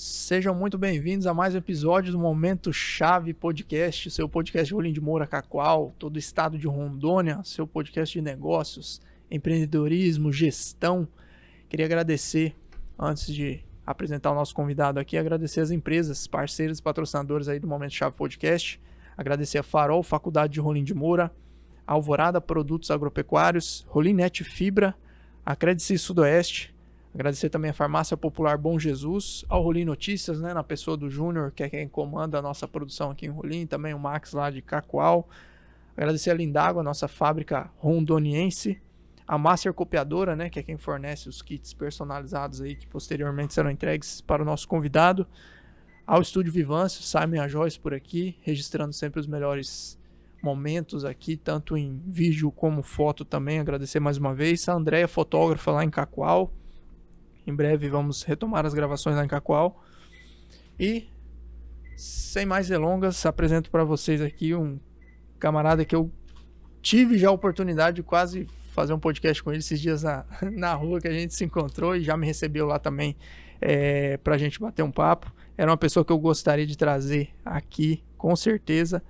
Sejam muito bem-vindos a mais um episódio do Momento Chave Podcast, seu podcast de Rolim de Moura, Cacoal, todo o estado de Rondônia, seu podcast de negócios, empreendedorismo, gestão. Queria agradecer, antes de apresentar o nosso convidado aqui, agradecer as empresas, parceiras e patrocinadores aí do Momento Chave Podcast, agradecer a Farol, Faculdade de Rolim de Moura, Alvorada Produtos Agropecuários, Rolinete Fibra, a Credici Sudoeste. Agradecer também a Farmácia Popular Bom Jesus, ao Rolim Notícias, né, na pessoa do Júnior, que é quem comanda a nossa produção aqui em Rolim, também o Max lá de Cacoal. Agradecer a Lindágua, a nossa fábrica rondoniense, a Master Copiadora, né, que é quem fornece os kits personalizados aí, que posteriormente serão entregues para o nosso convidado, ao Estúdio Vivâncio, Simon e a Joyce por aqui, registrando sempre os melhores momentos aqui, tanto em vídeo como foto também. Agradecer mais uma vez a Andréia, fotógrafa lá em Cacoal. Em breve vamos retomar as gravações lá em Cacoal. E, sem mais delongas, apresento para vocês aqui um camarada que eu tive já a oportunidade de quase fazer um podcast com ele esses dias na rua que a gente se encontrou, e já me recebeu lá também para a gente bater um papo. Era uma pessoa que eu gostaria de trazer aqui, com certeza.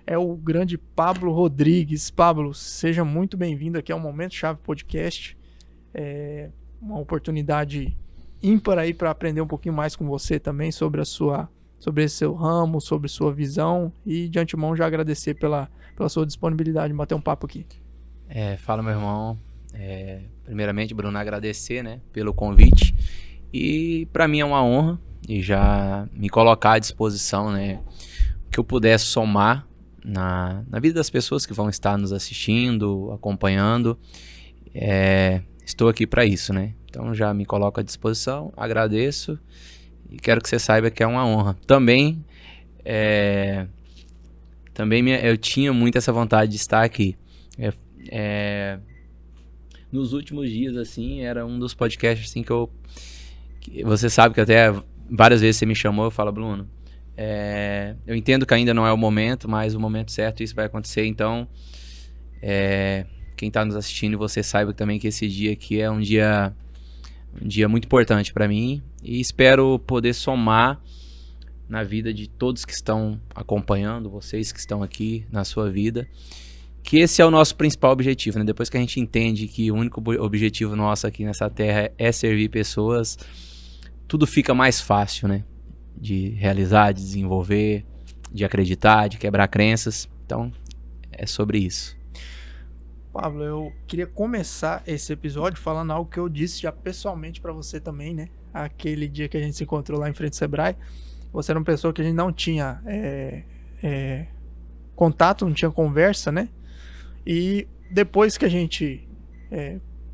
É o grande Pablo Rodrigues. Pablo, seja muito bem-vindo aqui ao Momento Chave Podcast. Uma oportunidade ímpar aí para aprender um pouquinho mais com você também sobre esse seu ramo, sobre sua visão, e de antemão já agradecer pela sua disponibilidade de bater um papo aqui. Fala, meu irmão. Primeiramente, Bruno, agradecer, né, pelo convite, e para mim é uma honra e já me colocar à disposição, né, que eu pudesse somar na vida das pessoas que vão estar nos assistindo, acompanhando. Estou aqui para isso, né? Então já me coloco à disposição, agradeço e quero que você saiba que é uma honra. Também eu tinha muito essa vontade de estar aqui. Nos últimos dias, assim, era um dos podcasts assim, que você sabe que até várias vezes você me chamou, eu falo, Bruno, eu entendo que ainda não é o momento, mas o momento certo isso vai acontecer, então quem está nos assistindo, você saiba também que esse dia aqui é um dia muito importante para mim, e espero poder somar na vida de todos que estão acompanhando, vocês que estão aqui na sua vida, que esse é o nosso principal objetivo, né? Depois que a gente entende que o único objetivo nosso aqui nessa terra é servir pessoas, tudo fica mais fácil, né? De realizar, de desenvolver, de acreditar, de quebrar crenças. Então, é sobre isso. Pablo, eu queria começar esse episódio falando algo que eu disse já pessoalmente para você também, né? Aquele dia que a gente se encontrou lá em frente ao Sebrae. Você era uma pessoa que a gente não tinha contato, não tinha conversa, né? E depois que a gente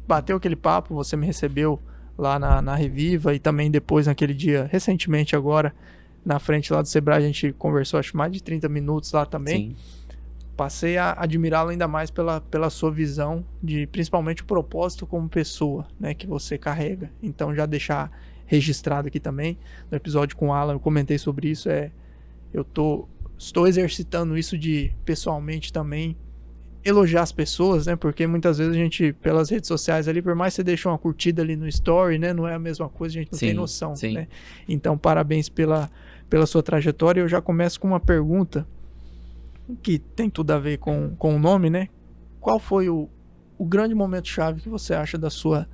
bateu aquele papo, você me recebeu lá na Reviva, e também depois naquele dia, recentemente agora, na frente lá do Sebrae, a gente conversou acho mais de 30 minutos lá também. Sim. Passei a admirá-lo ainda mais pela sua visão de, principalmente, o propósito como pessoa, né, que você carrega. Então, já deixar registrado aqui também, no episódio com o Alan, eu comentei sobre isso, estou exercitando isso de, pessoalmente também, elogiar as pessoas, né, porque muitas vezes a gente, pelas redes sociais ali, por mais que você deixe uma curtida ali no story, né, não é a mesma coisa, a gente não tem noção, né. Então, parabéns pela sua trajetória. Eu já começo com uma pergunta que tem tudo a ver com o nome, né? Qual foi o grande momento-chave que você acha da sua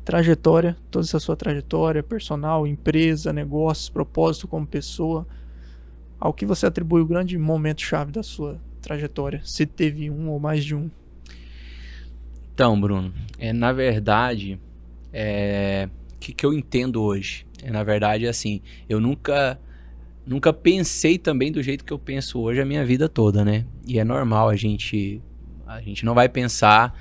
trajetória, toda essa sua trajetória personal, empresa, negócios, propósito como pessoa, ao que você atribui o grande momento-chave da sua trajetória, se teve um ou mais de um? Então, Bruno, na verdade, que eu entendo hoje? Na verdade, assim, eu nunca pensei também do jeito que eu penso hoje a minha vida toda, né? E é normal, a gente não vai pensar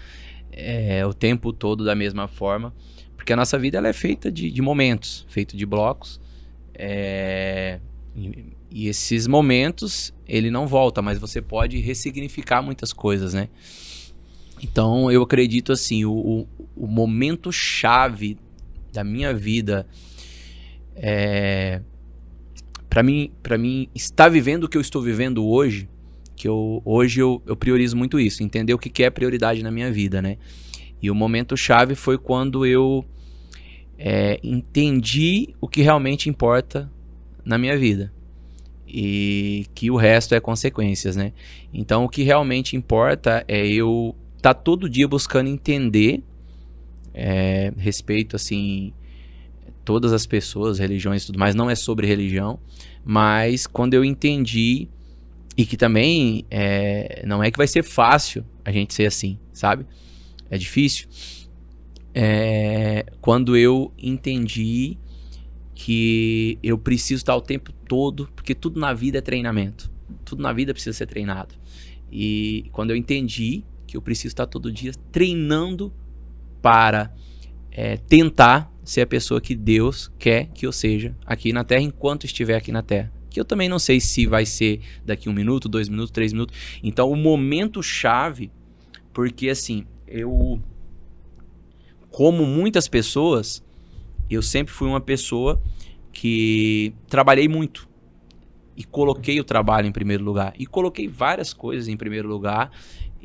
o tempo todo da mesma forma, porque a nossa vida ela é feita de momentos, feita de blocos, e esses momentos, ele não volta, mas você pode ressignificar muitas coisas, né? Então, eu acredito assim, o momento-chave da minha vida para mim estar vivendo o que eu estou vivendo hoje, hoje eu priorizo muito isso, entender o que é prioridade na minha vida, né? E o momento chave foi quando eu entendi o que realmente importa na minha vida. E que o resto é consequências, né? Então, o que realmente importa é eu estar todo dia buscando entender, respeito, assim, todas as pessoas, religiões e tudo mais. Não é sobre religião, mas quando eu entendi, e que também não é que vai ser fácil a gente ser assim, sabe? É difícil. Quando eu entendi que eu preciso estar o tempo todo, porque tudo na vida é treinamento. Tudo na vida precisa ser treinado. E quando eu entendi que eu preciso estar todo dia treinando para tentar ser a pessoa que Deus quer que eu seja aqui na Terra, enquanto estiver aqui na Terra. Que eu também não sei se vai ser daqui 1 minuto, 2 minutos, 3 minutos. Então, o momento chave, porque assim, como muitas pessoas, eu sempre fui uma pessoa que trabalhei muito e coloquei o trabalho em primeiro lugar e coloquei várias coisas em primeiro lugar,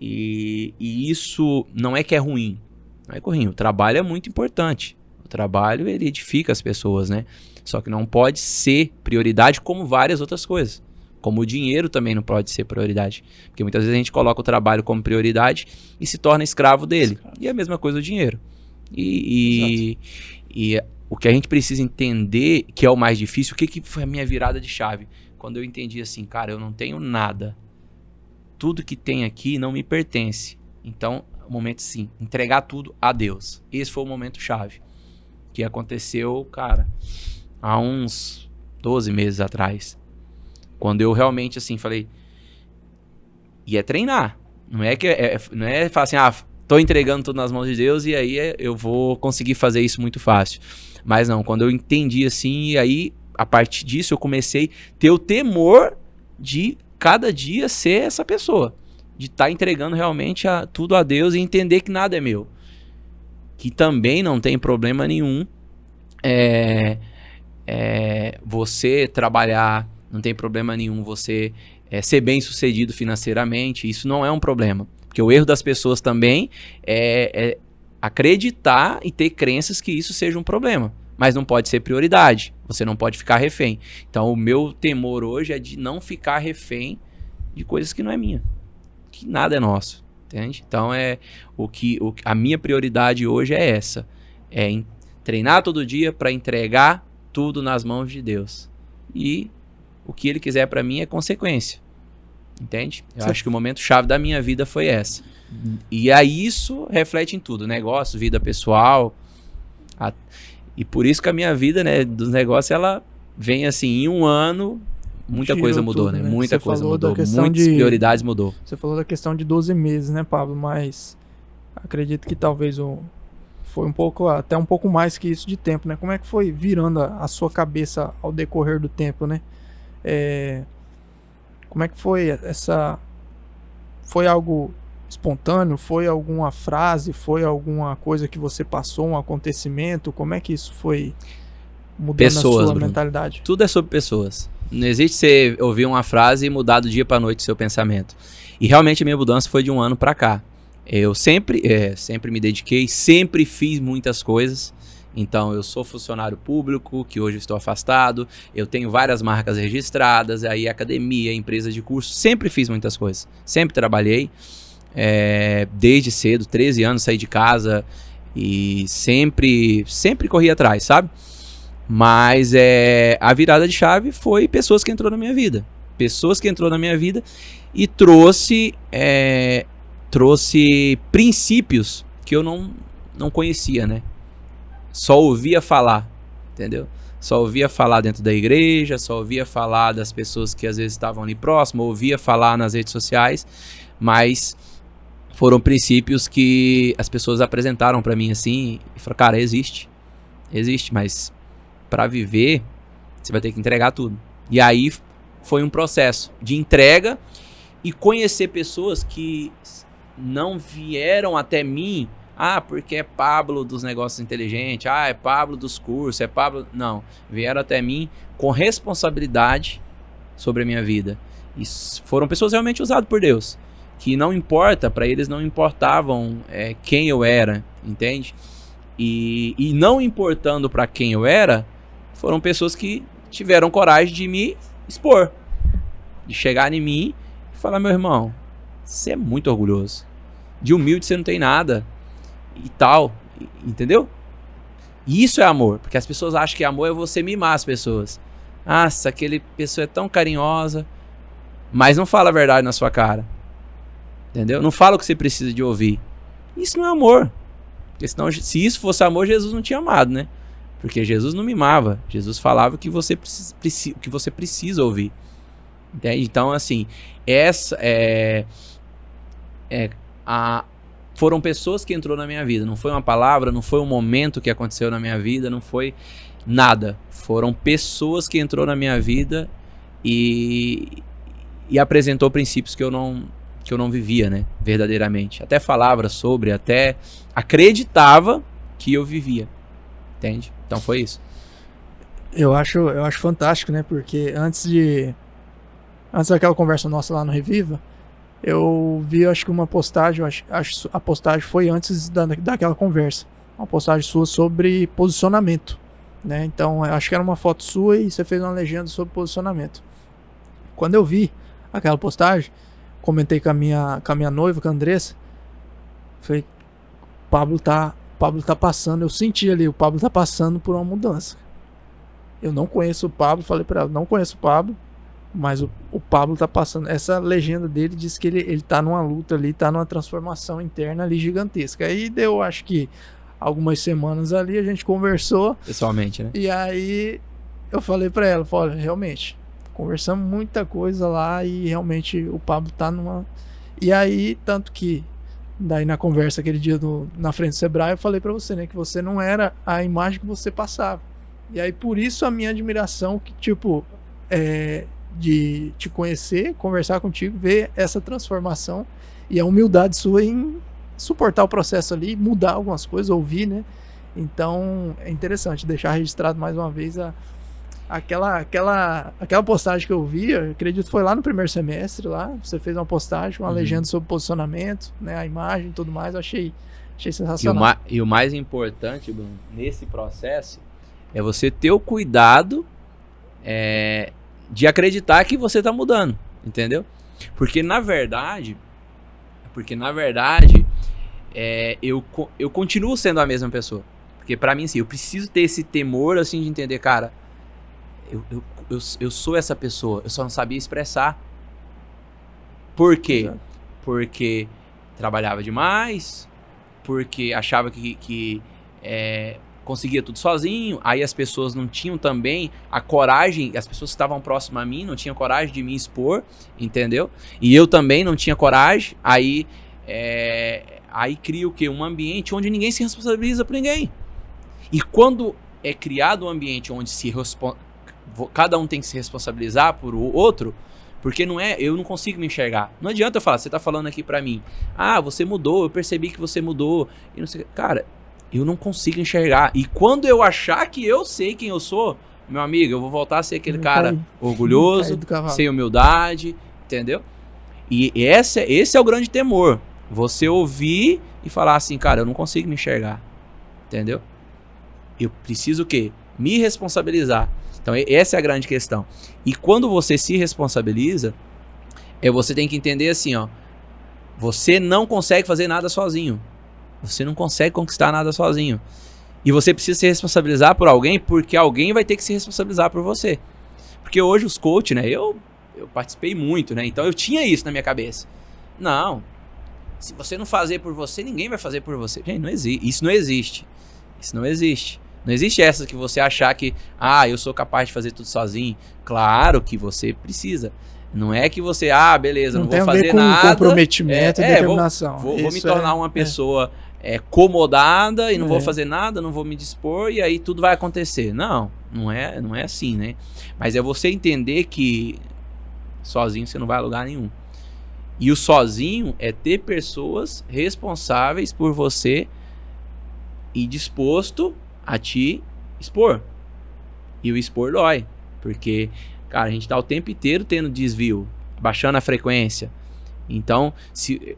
e isso não é que é ruim, não é ruim. O trabalho é muito importante, o trabalho ele edifica as pessoas, né? Só que não pode ser prioridade como várias outras coisas, como o dinheiro também não pode ser prioridade, porque muitas vezes a gente coloca o trabalho como prioridade e se torna escravo dele. E é a mesma coisa o dinheiro. E o que a gente precisa entender, que é o mais difícil, o que foi a minha virada de chave? Quando eu entendi assim, cara, eu não tenho nada. Tudo que tem aqui não me pertence. Então, o momento sim, entregar tudo a Deus. Esse foi o momento chave. Que aconteceu, cara, há uns 12 meses atrás. Quando eu realmente, assim, falei... E é treinar. Não é falar assim, tô entregando tudo nas mãos de Deus e aí eu vou conseguir fazer isso muito fácil. Mas não, quando eu entendi assim, e aí a partir disso eu comecei a ter o temor de cada dia ser essa pessoa. De estar entregando realmente tudo a Deus e entender que nada é meu. Que também não tem problema nenhum você trabalhar, não tem problema nenhum você ser bem sucedido financeiramente, isso não é um problema. Porque o erro das pessoas também é acreditar e ter crenças que isso seja um problema. Mas não pode ser prioridade. Você não pode ficar refém. Então o meu temor hoje é de não ficar refém de coisas que não é minha. Que nada é nosso. Entende? Então a minha prioridade hoje é essa. É treinar todo dia para entregar tudo nas mãos de Deus. E o que Ele quiser para mim é consequência. Entende? Eu acho que o momento chave da minha vida foi essa. E aí isso reflete em tudo. Negócio, vida pessoal. E por isso que a minha vida, né, dos negócios, ela vem assim, em um ano, muita coisa mudou, tudo, né? Muita coisa mudou. Muitas prioridades mudou. Você falou da questão de 12 meses, né, Pablo? Mas acredito que talvez foi até um pouco mais que isso de tempo, né? Como é que foi virando a sua cabeça ao decorrer do tempo, né? Como é que foi foi algo espontâneo? Foi alguma frase? Foi alguma coisa que você passou, um acontecimento? Como é que isso foi mudando pessoas, a sua Bruno. Mentalidade? Tudo é sobre pessoas. Não existe você ouvir uma frase e mudar do dia para noite o seu pensamento. E realmente a minha mudança foi de um ano para cá. Eu sempre me dediquei, sempre fiz muitas coisas. Então, eu sou funcionário público, que hoje estou afastado, eu tenho várias marcas registradas, aí academia, empresa de curso, sempre fiz muitas coisas, sempre trabalhei, desde cedo, 13 anos saí de casa e sempre corri atrás, sabe? Mas a virada de chave foi pessoas que entrou na minha vida, e trouxe princípios que eu não conhecia, né? Só ouvia falar, entendeu? Só ouvia falar dentro da igreja, só ouvia falar das pessoas que às vezes estavam ali próximo, ouvia falar nas redes sociais, mas foram princípios que as pessoas apresentaram pra mim assim, e falaram, cara, existe, mas pra viver, você vai ter que entregar tudo. E aí foi um processo de entrega e conhecer pessoas que não vieram até mim, porque é Pablo dos negócios inteligentes, é Pablo dos cursos, é Pablo... Não, vieram até mim com responsabilidade sobre a minha vida. E foram pessoas realmente usadas por Deus, que não importa, para eles não importavam quem eu era, entende? E não importando para quem eu era, foram pessoas que tiveram coragem de me expor. De chegar em mim e falar, meu irmão, você é muito orgulhoso. De humilde você não tem nada. E tal. Entendeu? E isso é amor. Porque as pessoas acham que amor é você mimar as pessoas. Nossa, aquele pessoa é tão carinhosa. Mas não fala a verdade na sua cara. Entendeu? Não fala o que você precisa de ouvir. Isso não é amor. Porque senão, se isso fosse amor, Jesus não tinha amado, né? Porque Jesus não mimava. Jesus falava o que você precisa ouvir. Entende? Então, assim, foram pessoas que entrou na minha vida. Não foi uma palavra, não foi um momento que aconteceu na minha vida, não foi nada. Foram pessoas que entrou na minha vida e apresentou princípios que eu não vivia, né? Verdadeiramente. Até falava sobre, até acreditava que eu vivia. Entende? Então foi isso. Eu acho fantástico, né? Porque antes daquela conversa nossa lá no Reviva, eu vi, acho que uma postagem, acho a postagem foi antes daquela conversa. Uma postagem sua sobre posicionamento, né? Então, eu acho que era uma foto sua e você fez uma legenda sobre posicionamento. Quando eu vi aquela postagem, comentei com a minha noiva, com a Andressa, falei, Pablo tá passando, eu senti ali, o Pablo tá passando por uma mudança. Eu não conheço o Pablo, falei pra ela, não conheço o Pablo, mas o Pablo tá passando, essa legenda dele diz que ele tá numa luta ali, tá numa transformação interna ali gigantesca. Aí deu, acho que algumas semanas ali, a gente conversou. Pessoalmente, né? E aí eu falei pra ela, olha, realmente, conversamos muita coisa lá e realmente o Pablo tá numa... E aí, tanto que daí na conversa aquele dia na frente do Sebrae, eu falei pra você, né, que você não era a imagem que você passava. E aí por isso a minha admiração, que tipo, de te conhecer, conversar contigo, ver essa transformação e a humildade sua em suportar o processo ali, mudar algumas coisas, ouvir, né? Então é interessante deixar registrado mais uma vez aquela postagem que eu vi, eu acredito que foi lá no primeiro semestre, lá você fez uma postagem, uma legenda sobre posicionamento, né, a imagem e tudo mais, eu achei sensacional. E o mais importante, Bruno, nesse processo, é você ter o cuidado de acreditar que você tá mudando, entendeu? Porque na verdade, eu continuo sendo a mesma pessoa. Porque pra mim, assim, eu preciso ter esse temor, assim, de entender, cara, eu sou essa pessoa, eu só não sabia expressar. Por quê? Exato. Porque trabalhava demais, porque achava que conseguia tudo sozinho, aí as pessoas não tinham também a coragem, as pessoas que estavam próximas a mim não tinham coragem de me expor, entendeu? E eu também não tinha coragem, aí cria o quê? Um ambiente onde ninguém se responsabiliza por ninguém. E quando é criado um ambiente onde cada um tem que se responsabilizar por o outro, porque eu não consigo me enxergar. Não adianta eu falar, você tá falando aqui pra mim, você mudou, eu percebi que você mudou, e não sei, cara, eu não consigo enxergar. E quando eu achar que eu sei quem eu sou, meu amigo, eu vou voltar a ser aquele cara orgulhoso, sem humildade, entendeu? E esse é o grande temor. Você ouvir e falar assim, cara, eu não consigo me enxergar, entendeu? Eu preciso o quê? Me responsabilizar. Então essa é a grande questão. E quando você se responsabiliza, você tem que entender assim, ó, você não consegue fazer nada sozinho. Você não consegue conquistar nada sozinho. E você precisa se responsabilizar por alguém, porque alguém vai ter que se responsabilizar por você. Porque hoje os coaches, né, eu participei muito, né, então eu tinha isso na minha cabeça. Não, se você não fazer por você, ninguém vai fazer por você. Gente, não existe. Isso não existe. Isso não existe. Não existe essa que você achar que, eu sou capaz de fazer tudo sozinho. Claro que você precisa. Não é que você, beleza, não vou fazer nada. Não tem a ver com comprometimento e determinação. Vou me tornar uma pessoa acomodada e não vou fazer nada, não vou me dispor e aí tudo vai acontecer. Não é assim, né? Mas é você entender que sozinho você não vai a lugar nenhum. E o sozinho é ter pessoas responsáveis por você e disposto a te expor. E o expor dói. Porque, cara, a gente tá o tempo inteiro tendo desvio, baixando a frequência. Então,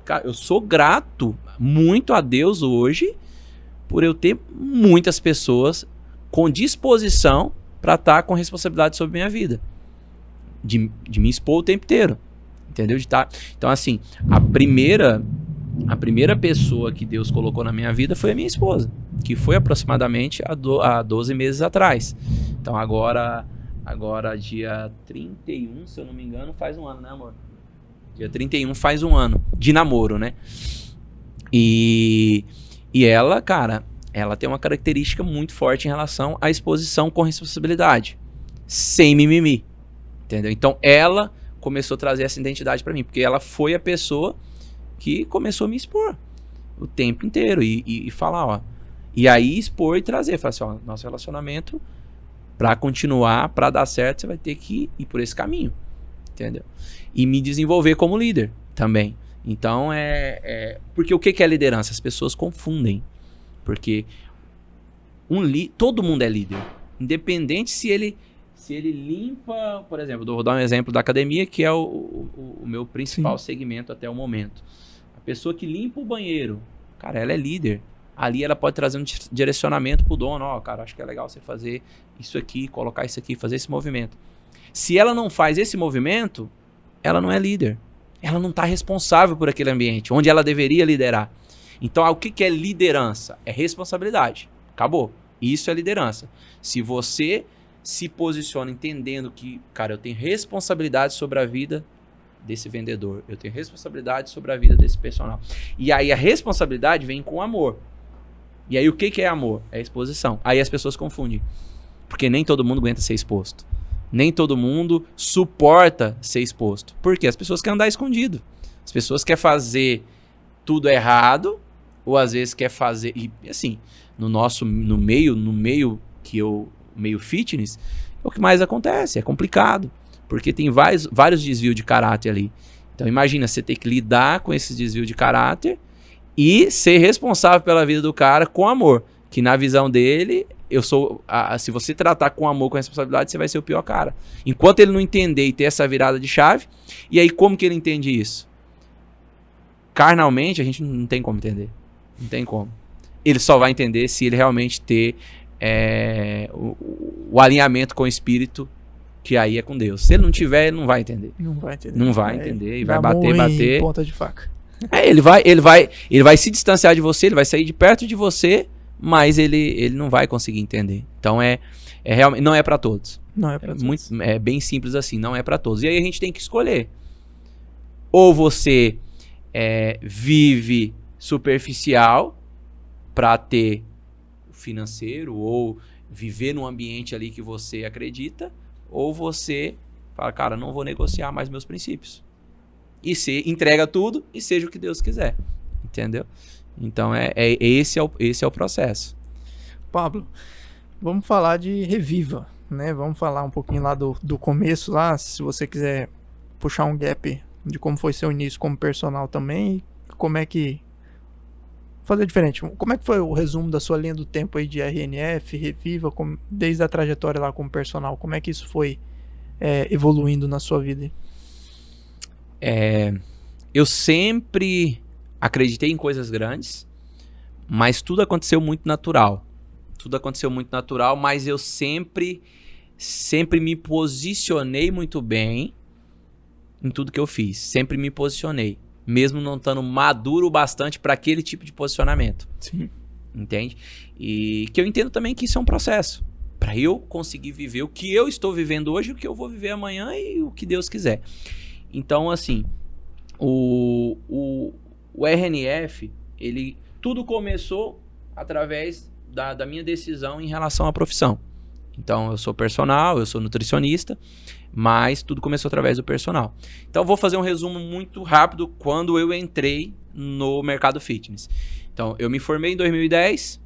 cara, eu sou grato muito a Deus hoje por eu ter muitas pessoas com disposição para estar com responsabilidade sobre minha vida. De me expor o tempo inteiro. Entendeu? Então, assim, a primeira pessoa que Deus colocou na minha vida foi a minha esposa, que foi aproximadamente há 12 meses atrás. Então, agora dia 31, se eu não me engano, faz um ano, né, amor? Dia 31 faz um ano de namoro, né? E ela, cara, ela tem uma característica muito forte em relação à exposição com responsabilidade, sem mimimi, entendeu? Então, ela começou a trazer essa identidade pra mim, porque ela foi a pessoa que começou a me expor o tempo inteiro e falar, ó, e aí expor e trazer, falar assim, ó, nosso relacionamento, pra continuar, pra dar certo, você vai ter que ir por esse caminho, entendeu? E me desenvolver como líder também. Então, porque o que é liderança? As pessoas confundem, porque todo mundo é líder, independente se ele limpa, por exemplo, vou dar um exemplo da academia, que é o meu principal segmento até o momento. A pessoa que limpa o banheiro, cara, ela é líder. Ali ela pode trazer um direcionamento pro dono, ó, cara, acho que é legal você fazer isso aqui, colocar isso aqui, fazer esse movimento. Se ela não faz esse movimento, ela não é líder. Ela não está responsável por aquele ambiente, onde ela deveria liderar. Então, o que é liderança? É responsabilidade. Acabou. Isso é liderança. Se você se posiciona entendendo que, cara, eu tenho responsabilidade sobre a vida desse vendedor, eu tenho responsabilidade sobre a vida desse personal. E aí a responsabilidade vem com amor. E aí o que é amor? É exposição. Aí as pessoas confundem. Porque nem todo mundo aguenta ser exposto. Nem todo mundo suporta ser exposto. Por quê? As pessoas querem andar escondido. As pessoas querem fazer tudo errado, ou às vezes quer fazer... E assim, no meio fitness, é o que mais acontece, é complicado, porque tem vários desvios de caráter ali. Então imagina, você ter que lidar com esses desvios de caráter e ser responsável pela vida do cara com amor, que na visão dele, se você tratar com amor, com responsabilidade, você vai ser o pior cara. Enquanto ele não entender e ter essa virada de chave, e aí como que ele entende isso? Carnalmente, a gente não tem como entender. Não tem como. Ele só vai entender se ele realmente ter o alinhamento com o espírito, que aí é com Deus. Se ele não tiver, ele não vai entender. Não vai entender. Não vai entender e vai bater. Ponta de faca. Ele vai se distanciar de você, ele vai sair de perto de você, mas ele não vai conseguir entender. Então realmente não é para todos. Não é para todos. É bem simples assim, não é para todos. E aí a gente tem que escolher. Ou você vive superficial para ter financeiro, ou viver num ambiente ali que você acredita, ou você fala, cara, não vou negociar mais meus princípios. E você entrega tudo e seja o que Deus quiser. Entendeu? Então, esse é o processo. Pablo, vamos falar de Reviva, né? Vamos falar um pouquinho lá do começo lá, se você quiser puxar um gap de como foi seu início como personal também, e como é que... Fazer diferente. Como é que foi o resumo da sua linha do tempo aí de RNF, Reviva, desde a trajetória lá como personal? Como é que isso foi evoluindo na sua vida? Eu sempre acreditei em coisas grandes, mas tudo aconteceu muito natural. Tudo aconteceu muito natural, mas eu sempre me posicionei muito bem em tudo que eu fiz. Sempre me posicionei. Mesmo não estando maduro o bastante para aquele tipo de posicionamento. Sim. Entende? E que eu entendo também que isso é um processo. Para eu conseguir viver o que eu estou vivendo hoje, o que eu vou viver amanhã e o que Deus quiser. Então, assim, o RNF, tudo começou através da minha decisão em relação à profissão. Então, eu sou personal, eu sou nutricionista, mas tudo começou através do personal. Então, eu vou fazer um resumo muito rápido quando eu entrei no mercado fitness. Então, eu me formei em 2010.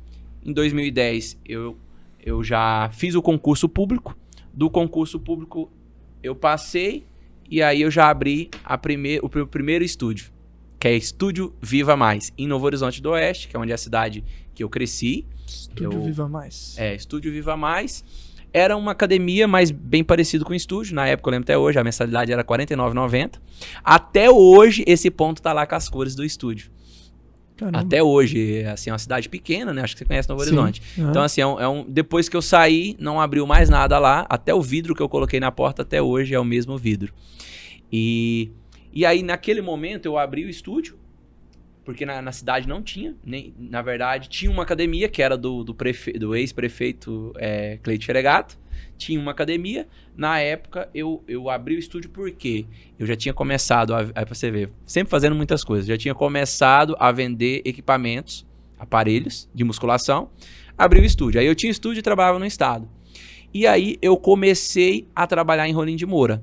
Em 2010, eu já fiz o concurso público. Do concurso público, eu passei e aí eu já abri o primeiro estúdio, que é Estúdio Viva Mais, em Novo Horizonte do Oeste, que é onde é a cidade que eu cresci. Estúdio Viva Mais. Estúdio Viva Mais. Era uma academia, mas bem parecido com o estúdio. Na época, eu lembro até hoje, a mensalidade era R$ 49,90. Até hoje, esse ponto tá lá com as cores do estúdio. Caramba. Até hoje, assim, é uma cidade pequena, né? Acho que você conhece Novo Horizonte. Uhum. Então, assim, depois que eu saí, não abriu mais nada lá. Até o vidro que eu coloquei na porta até hoje é o mesmo vidro. E aí, naquele momento, eu abri o estúdio, porque na cidade não tinha. Na verdade, tinha uma academia, que era do ex-prefeito Cleito Feregato. Tinha uma academia. Na época, eu abri o estúdio porque eu já tinha começado, pra você ver, sempre fazendo muitas coisas. Já tinha começado a vender equipamentos, aparelhos de musculação. Abri o estúdio. Aí eu tinha estúdio e trabalhava no estado. E aí eu comecei a trabalhar em Rolim de Moura.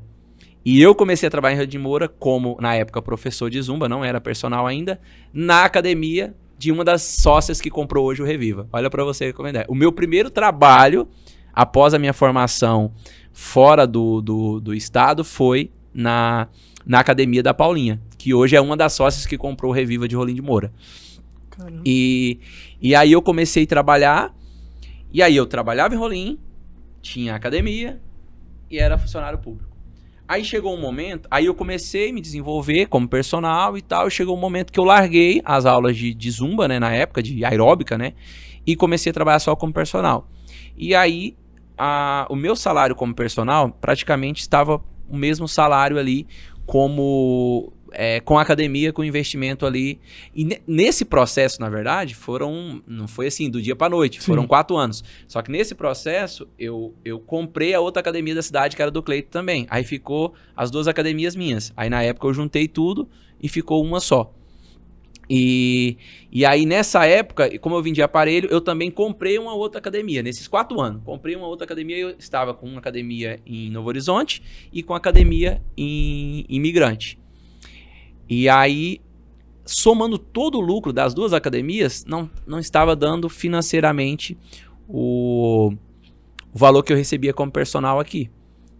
E eu comecei a trabalhar em Rolim de Moura como, na época, professor de Zumba, não era personal ainda, na academia de uma das sócias que comprou hoje o Reviva. Olha pra você como é. O meu primeiro trabalho, após a minha formação fora do estado, foi na academia da Paulinha, que hoje é uma das sócias que comprou o Reviva de Rolim de Moura. Caramba. E aí eu comecei a trabalhar, e aí eu trabalhava em Rolim, tinha academia e era funcionário público. Aí chegou um momento, aí eu comecei a me desenvolver como personal e tal, e chegou um momento que eu larguei as aulas de Zumba, né, na época, de aeróbica, né, e comecei a trabalhar só como personal. E aí, o meu salário como personal praticamente estava o mesmo salário ali como com a academia, com investimento ali. E nesse processo, na verdade, não foi assim do dia para noite, Sim. Foram 4 anos. Só que nesse processo, eu comprei a outra academia da cidade, que era do Cleito também. Aí ficou as 2 academias minhas. Aí na época eu juntei tudo e ficou uma só. E aí nessa época, como eu vendi aparelho, eu também comprei uma outra academia. Nesses 4 anos, comprei uma outra academia. Eu estava com uma academia em Novo Horizonte e com a academia em Imigrante. E aí, somando todo o lucro das 2 academias, não estava dando financeiramente o valor que eu recebia como personal aqui.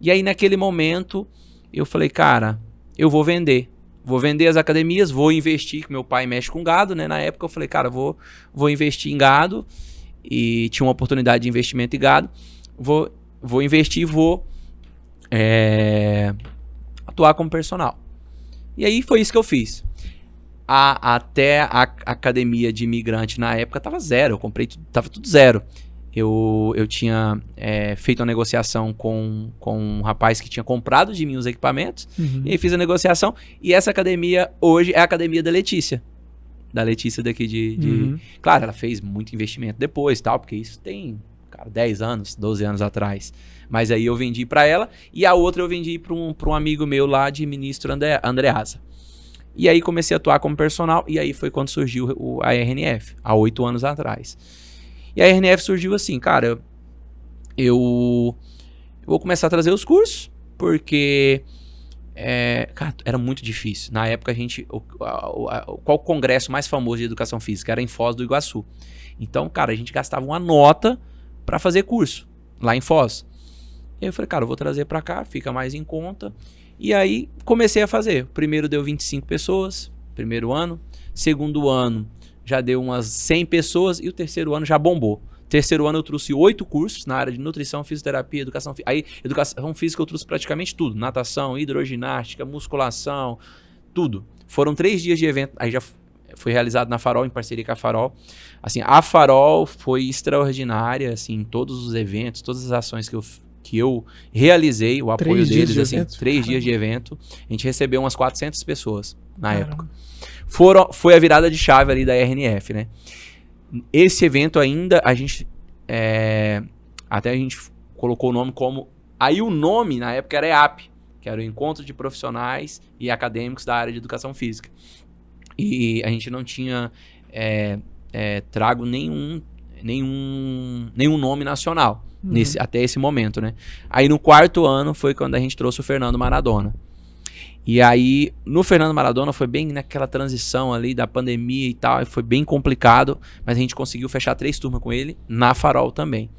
E aí naquele momento, eu falei, cara, eu vou vender. Vou vender as academias, vou investir, que meu pai mexe com gado, né? Na época eu falei, cara, vou investir em gado, e tinha uma oportunidade de investimento em gado, vou investir e vou atuar como personal. E aí foi isso que eu fiz. Até a academia de imigrante na época tava zero, eu comprei tudo, tava tudo zero. Eu tinha feito uma negociação com um rapaz que tinha comprado de mim os equipamentos, e aí fiz a negociação, e essa academia hoje é a academia da Letícia. Da Letícia daqui Claro, ela fez muito investimento depois, tal, porque isso tem, cara, 10 anos, 12 anos atrás. Mas aí eu vendi para ela, e a outra eu vendi para um amigo meu lá de Ministro Andreasa. E aí comecei a atuar como personal, e aí foi quando surgiu a RNF, há 8 anos atrás. E a RNF surgiu assim, cara, eu vou começar a trazer os cursos, porque cara, era muito difícil. Na época qual o congresso mais famoso de educação física? Era em Foz do Iguaçu. Então, cara, a gente gastava uma nota para fazer curso, lá em Foz. E aí eu falei, cara, eu vou trazer para cá, fica mais em conta. E aí comecei a fazer. Primeiro deu 25 pessoas, primeiro ano. Segundo ano já deu umas 100 pessoas e o terceiro ano já bombou. Terceiro ano eu trouxe 8 cursos na área de nutrição, fisioterapia, educação física. Aí, educação física eu trouxe praticamente tudo. Natação, hidroginástica, musculação, tudo. Foram 3 dias de evento. Aí já foi realizado na Farol, em parceria com a Farol. Assim, a Farol foi extraordinária, assim, todos os eventos, todas as ações que eu realizei, o apoio deles, assim, 3 dias de evento. A gente recebeu umas 400 pessoas na época. Foi a virada de chave ali da RNF, né? Esse evento ainda, até a gente colocou o nome como... Aí o nome, na época, era EAP, que era o Encontro de Profissionais e Acadêmicos da Área de Educação Física. E a gente não tinha trago nenhum nome nacional até esse momento, né? Aí no 4º ano foi quando a gente trouxe o Fernando Maradona. E aí, no Fernando Maradona, foi bem naquela transição ali da pandemia e tal, e foi bem complicado, mas a gente conseguiu fechar 3 turmas com ele, na Farol também.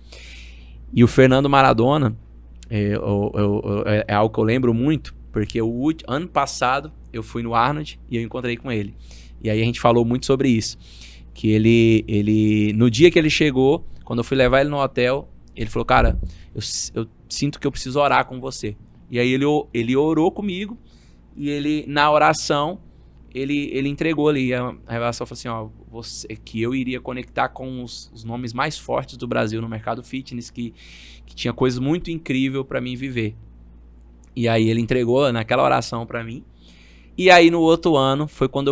E o Fernando Maradona, é algo que eu lembro muito, porque ano passado eu fui no Arnold e eu encontrei com ele. E aí a gente falou muito sobre isso, que ele no dia que ele chegou, quando eu fui levar ele no hotel, ele falou, cara, eu sinto que eu preciso orar com você. E aí ele orou comigo, e ele, na oração, ele entregou ali a revelação, falou assim, ó, que eu iria conectar com os nomes mais fortes do Brasil no mercado fitness, que tinha coisas muito incríveis para mim viver. E aí ele entregou naquela oração para mim. E aí no outro ano foi quando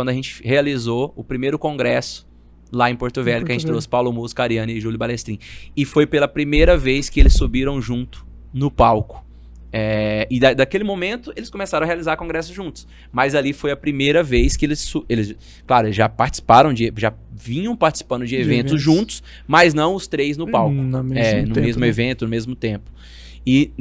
a gente realizou o primeiro congresso lá em Porto Velho, que a gente trouxe Paulo Musso, Cariani e Júlio Balestrin. E foi pela primeira vez que eles subiram junto no palco. E daquele momento eles começaram a realizar congressos juntos, mas ali foi a primeira vez que eles claro, eles já participaram já vinham participando de eventos juntos, mas não os três no palco, no mesmo evento, no mesmo tempo. E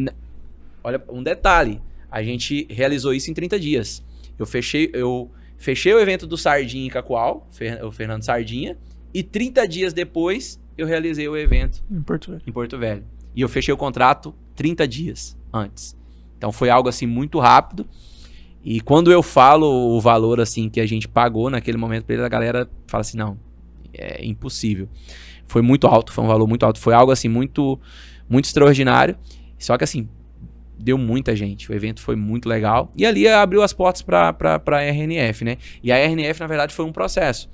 olha, um detalhe, a gente realizou isso em 30 dias. Eu fechei o evento do Sardinha em Cacoal, o Fernando Sardinha, e 30 dias depois eu realizei o evento em Porto Velho. E eu fechei o contrato 30 dias antes. Então foi algo assim muito rápido. E quando eu falo o valor assim que a gente pagou naquele momento para ele, a galera fala assim, não, é impossível. Foi muito alto, foi um valor muito alto. Foi algo assim muito, muito extraordinário. Só que assim, deu muita gente. O evento foi muito legal. E ali abriu as portas para a RNF, né? E a RNF, na verdade, foi um processo.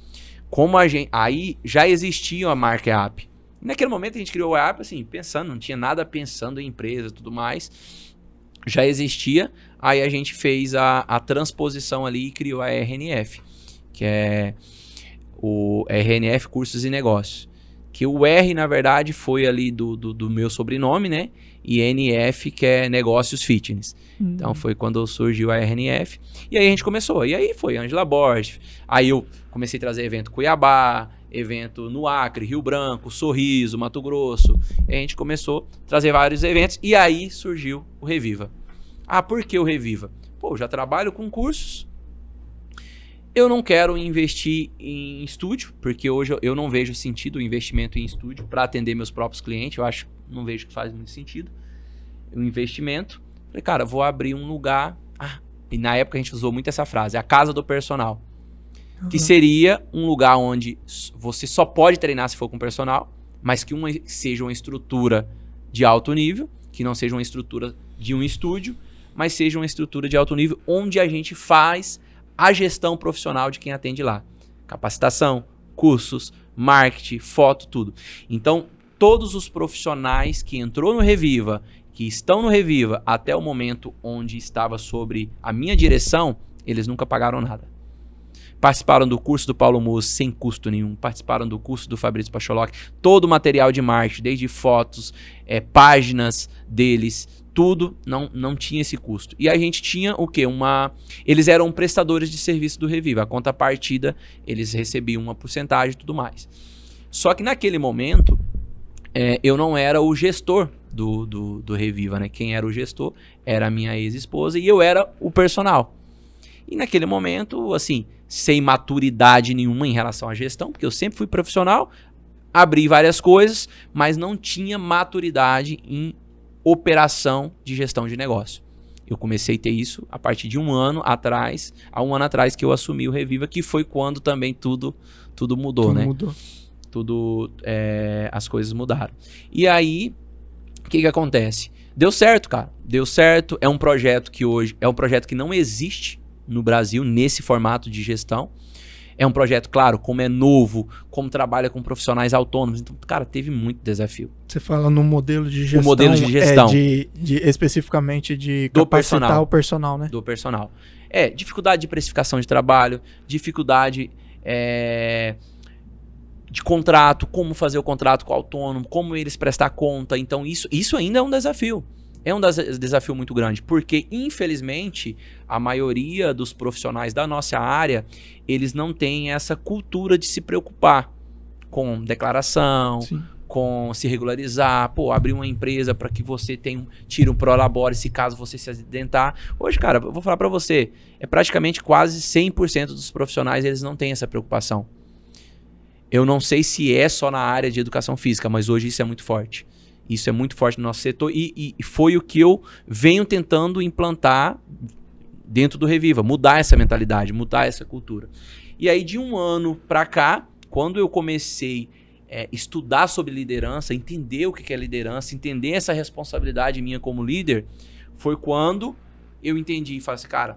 Como a gente... Aí já existia a marca EAP. Naquele momento a gente criou o EAP, assim, pensando, não tinha nada pensando em empresa e tudo mais. Já existia. Aí a gente fez a transposição ali e criou a RNF, que é o RNF Cursos e Negócios. Que o R, na verdade, foi ali do meu sobrenome, né? E NF, que é Negócios Fitness. Então foi quando surgiu a RNF. E aí a gente começou. E aí foi Angela Borges. Aí eu comecei a trazer evento Cuiabá, evento no Acre, Rio Branco, Sorriso, Mato Grosso. E a gente começou a trazer vários eventos. E aí surgiu o Reviva. Ah, por que o Reviva? Pô, eu já trabalho com cursos. Eu não quero investir em estúdio, porque hoje eu não vejo sentido o investimento em estúdio para atender meus próprios clientes. Eu acho, não vejo que faz muito sentido o investimento. Falei, cara, vou abrir um lugar. E na época a gente usou muito essa frase, a casa do personal. Que seria um lugar onde você só pode treinar se for com personal, mas que seja uma estrutura de alto nível, que não seja uma estrutura de um estúdio, mas seja uma estrutura de alto nível onde a gente faz a gestão profissional de quem atende lá. Capacitação, cursos, marketing, foto, tudo. Então, todos os profissionais que entrou no Reviva, que estão no Reviva até o momento onde estava sobre a minha direção, eles nunca pagaram nada. Participaram do curso do Paulo Musso sem custo nenhum. Participaram do curso do Fabrício Pacholoc. Todo o material de marketing, desde fotos, páginas deles, tudo não tinha esse custo. E a gente tinha o quê? Eles eram prestadores de serviço do Reviva. A contrapartida, eles recebiam uma porcentagem e tudo mais. Só que naquele momento, eu não era o gestor do Reviva, né? Quem era o gestor era a minha ex-esposa e eu era o personal. E naquele momento, assim, sem maturidade nenhuma em relação à gestão, porque eu sempre fui profissional, abri várias coisas, mas não tinha maturidade em operação de gestão de negócio. Eu comecei a ter isso a partir de um ano atrás que eu assumi o Reviva, que foi quando também tudo mudou, né? As coisas mudaram. E aí, o que acontece? Deu certo, cara. Deu certo. É um projeto que hoje não existe no Brasil nesse formato de gestão. É um projeto, claro, como é novo, como trabalha com profissionais autônomos. Então, cara, teve muito desafio. Você fala no modelo de gestão. O modelo de gestão. Especificamente de capacitar o personal, né? Do personal. Dificuldade de precificação de trabalho, dificuldade de contrato, como fazer o contrato com o autônomo, como eles prestar conta. Então, isso ainda é um desafio. É um desafio muito grande, porque, infelizmente, a maioria dos profissionais da nossa área, eles não têm essa cultura de se preocupar com declaração, sim, com se regularizar, abrir uma empresa para que você tire um prolabore se caso você se acidentar. Hoje, cara, eu vou falar para você, praticamente quase 100% dos profissionais, eles não têm essa preocupação. Eu não sei se é só na área de educação física, mas hoje isso é muito forte. Isso é muito forte no nosso setor e foi o que eu venho tentando implantar dentro do Reviva, mudar essa mentalidade, mudar essa cultura. E aí de um ano para cá, quando eu comecei a estudar sobre liderança, entender o que é liderança, entender essa responsabilidade minha como líder, foi quando eu entendi e falei assim, cara,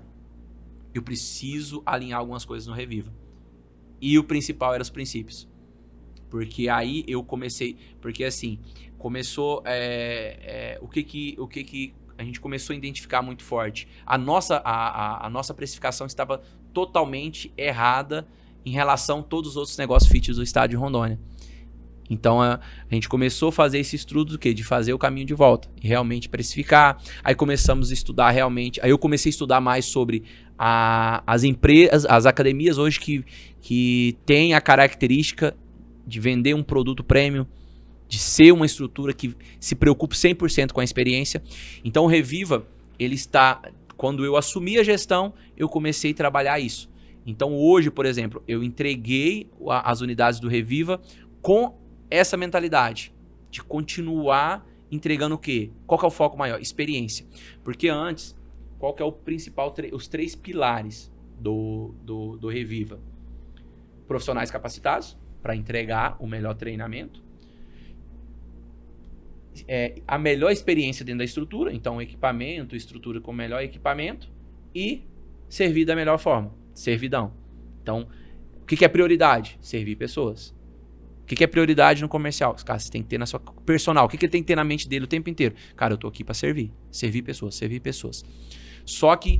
eu preciso alinhar algumas coisas no Reviva. E o principal eram os princípios. Porque aí eu comecei... Porque assim, começou... o que a gente começou a identificar muito forte? A nossa precificação estava totalmente errada em relação a todos os outros negócios fitness do estado de Rondônia. Então a gente começou a fazer esse estudo do quê? De fazer o caminho de volta e realmente precificar. Aí começamos a estudar realmente. Aí eu comecei a estudar mais sobre as empresas, as academias hoje que têm a característica de vender um produto premium, de ser uma estrutura que se preocupe 100% com a experiência. Então o Reviva, ele está... Quando eu assumi a gestão, eu comecei a trabalhar isso. Então hoje, por exemplo, eu entreguei as unidades do Reviva com essa mentalidade de continuar entregando o quê? Qual que é o foco maior? Experiência. Porque antes, qual que é o principal, os 3 pilares do Reviva? Profissionais capacitados para entregar o melhor treinamento. A melhor experiência dentro da estrutura, então equipamento, estrutura com melhor equipamento e servir da melhor forma, servidão. Então, o que é prioridade? Servir pessoas. O que é prioridade no comercial? Cara, você tem que ter na sua personal. O que ele tem que ter na mente dele o tempo inteiro? Cara, eu tô aqui para servir. Servir pessoas, servir pessoas. Só que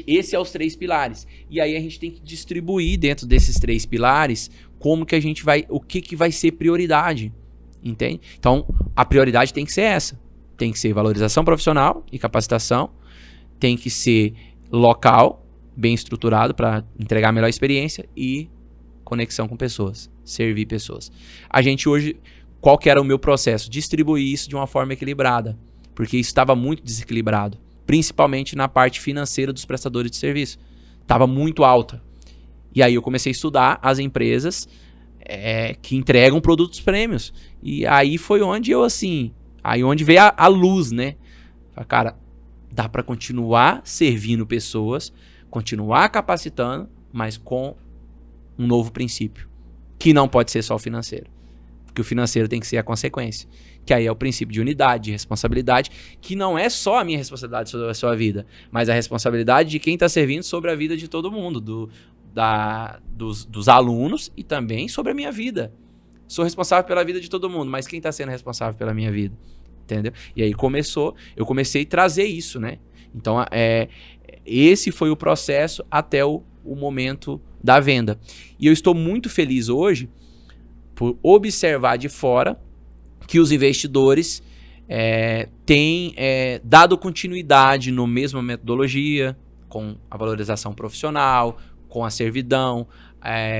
esse é os 3 pilares. E aí a gente tem que distribuir dentro desses 3 pilares como que a gente vai, o que vai ser prioridade. Entende? Então, a prioridade tem que ser essa. Tem que ser valorização profissional e capacitação. Tem que ser local, bem estruturado para entregar a melhor experiência e conexão com pessoas, servir pessoas. A gente hoje, qual que era o meu processo? Distribuir isso de uma forma equilibrada, porque isso estava muito desequilibrado, principalmente na parte financeira dos prestadores de serviço. Estava muito alta. E aí eu comecei a estudar as empresas que entregam produtos prêmios. E aí foi onde eu, assim, aí onde veio a luz, né? Cara, dá para continuar servindo pessoas, continuar capacitando, mas com um novo princípio, que não pode ser só o financeiro, porque o financeiro tem que ser a consequência, que aí é o princípio de unidade, de responsabilidade, que não é só a minha responsabilidade sobre a sua vida, mas a responsabilidade de quem está servindo sobre a vida de todo mundo, dos alunos e também sobre a minha vida. Sou responsável pela vida de todo mundo, mas quem está sendo responsável pela minha vida? Entendeu? E aí eu comecei a trazer isso, né? Então, esse foi o processo até o momento da venda. E eu estou muito feliz hoje por observar de fora que os investidores têm dado continuidade na mesma metodologia, com a valorização profissional, com a servidão,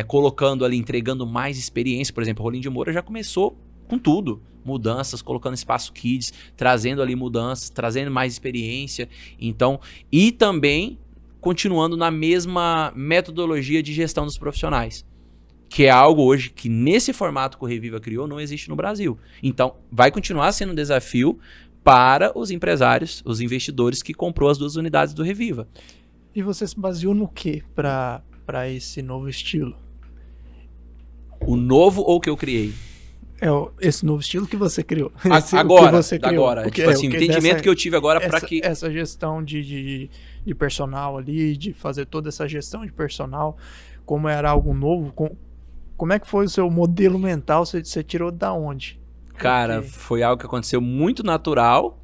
colocando ali, entregando mais experiência. Por exemplo, o Rolim de Moura já começou com tudo. Mudanças, colocando espaço kids, trazendo ali mudanças, trazendo mais experiência. Então, e também continuando na mesma metodologia de gestão dos profissionais, que é algo hoje que nesse formato que o Reviva criou não existe no Brasil. Então, vai continuar sendo um desafio para os empresários, os investidores que comprou as 2 unidades do Reviva. E você se baseou no que para esse novo estilo? O novo ou que eu criei? Esse novo estilo que você criou. Agora, tipo assim, o entendimento que eu tive agora para que... Essa gestão de personal ali, de fazer toda essa gestão de personal, como era algo novo, como é que foi o seu modelo mental? Você tirou da onde? Cara, foi algo que aconteceu muito natural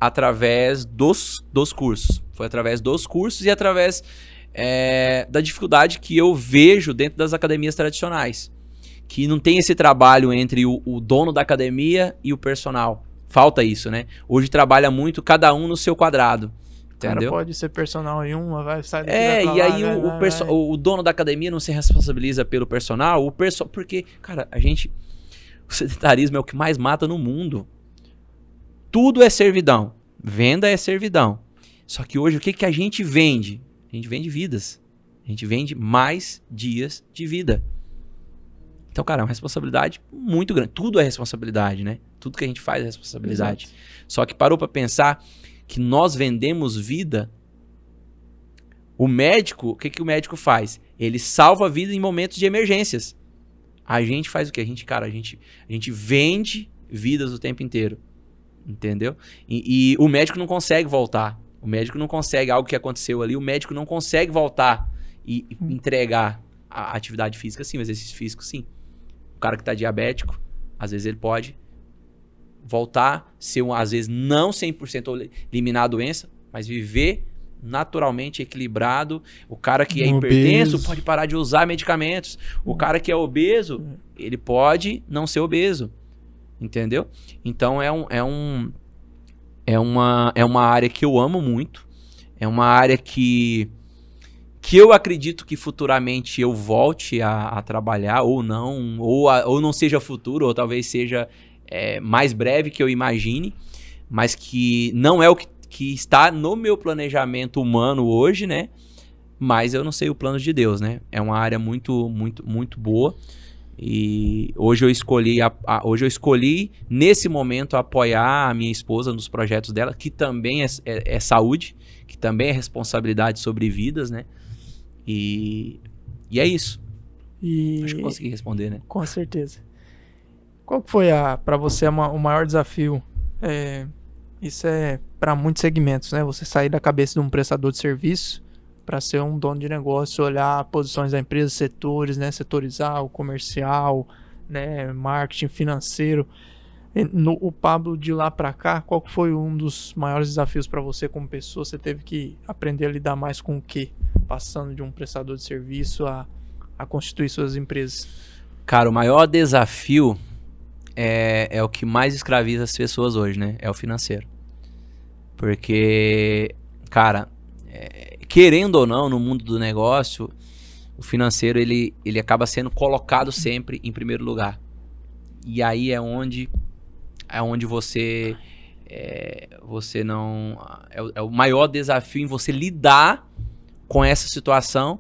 através dos cursos. Foi através dos cursos e através da dificuldade que eu vejo dentro das academias tradicionais. Que não tem esse trabalho entre o dono da academia e o personal. Falta isso, né? Hoje trabalha muito cada um no seu quadrado. Entendeu? O cara pode ser personal em uma, vai sair daqui, e aí o dono da academia não se responsabiliza pelo personal, porque, cara, o sedentarismo é o que mais mata no mundo. Tudo é servidão. Venda é servidão. Só que hoje o que a gente vende? A gente vende vidas. A gente vende mais dias de vida. Então, cara, é uma responsabilidade muito grande. Tudo é responsabilidade, né? Tudo que a gente faz é responsabilidade. Exato. Só que parou para pensar que nós vendemos vida. O médico, o que o médico faz? Ele salva a vida em momentos de emergências. A gente faz o quê? A gente vende vidas o tempo inteiro. Entendeu? E o médico não consegue voltar. O médico não consegue, algo que aconteceu ali, o médico não consegue voltar e entregar a atividade física, sim, o exercício físico, sim. O cara que tá diabético, às vezes ele pode voltar, às vezes não 100% eliminar a doença, mas viver naturalmente equilibrado. O cara que é hipertenso pode parar de usar medicamentos. O cara que é obeso, ele pode não ser obeso. Entendeu? Então é uma área que eu amo muito. É uma área que eu acredito que futuramente eu volte a trabalhar, ou não, ou não seja futuro, ou talvez seja mais breve que eu imagine, mas que não é o que está no meu planejamento humano hoje, né? Mas eu não sei o plano de Deus, né? É uma área muito, muito, muito boa. E hoje eu escolhi nesse momento apoiar a minha esposa nos projetos dela, que também é saúde, que também é responsabilidade sobre vidas, né? E é isso. Acho que eu consegui responder, né? Com certeza. Qual que foi para você o maior desafio? Isso é para muitos segmentos, né? Você sair da cabeça de um prestador de serviço para ser um dono de negócio, olhar posições da empresa, setores, né? Setorizar o comercial, né? Marketing, financeiro. O Pablo, de lá para cá, qual que foi um dos maiores desafios para você como pessoa? Você teve que aprender a lidar mais com o quê? Passando de um prestador de serviço a constituir suas empresas. Cara, o maior desafio é o que mais escraviza as pessoas hoje, né? É o financeiro. Porque, cara, querendo ou não, no mundo do negócio, o financeiro ele acaba sendo colocado sempre em primeiro lugar. E aí é onde você não... É o maior desafio em você lidar com essa situação.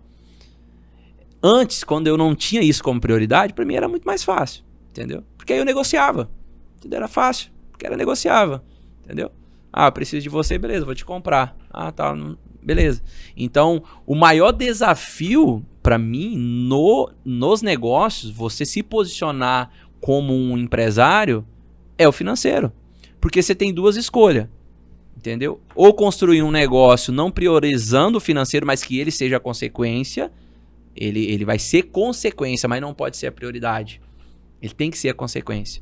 Antes, quando eu não tinha isso como prioridade, pra mim era muito mais fácil, entendeu? Porque aí eu negociava, entendeu? Era fácil, porque era negociava, entendeu? Ah, preciso de você, beleza, vou te comprar. Ah, tá, beleza. Então, o maior desafio pra mim nos negócios, você se posicionar como um empresário, é o financeiro. Porque você tem duas escolhas, entendeu? Ou construir um negócio não priorizando o financeiro, mas que ele seja a consequência. Ele vai ser consequência, mas não pode ser a prioridade. Ele tem que ser a consequência.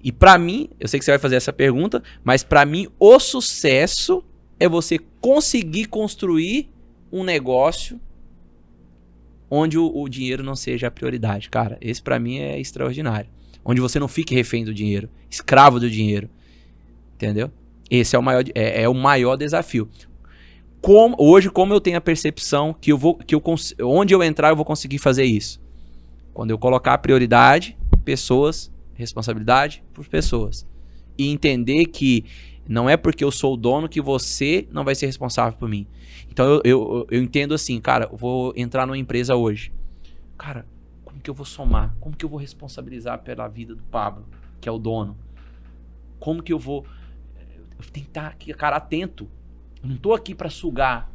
E pra mim, eu sei que você vai fazer essa pergunta, mas pra mim o sucesso é você conseguir construir um negócio onde o dinheiro não seja a prioridade. Cara, esse pra mim é extraordinário. Onde você não fique refém do dinheiro, escravo do dinheiro. Entendeu? Esse é o maior desafio. Hoje, como eu tenho a percepção que onde eu entrar eu vou conseguir fazer isso? Quando eu colocar a prioridade, pessoas, responsabilidade por pessoas. E entender que não é porque eu sou o dono que você não vai ser responsável por mim. Então eu entendo assim, cara, eu vou entrar numa empresa hoje. Cara, como que eu vou somar? Como que eu vou responsabilizar pela vida do Pablo, que é o dono? Como que eu vou... Eu tenho que estar aqui, cara, atento. Eu não tô aqui pra sugar.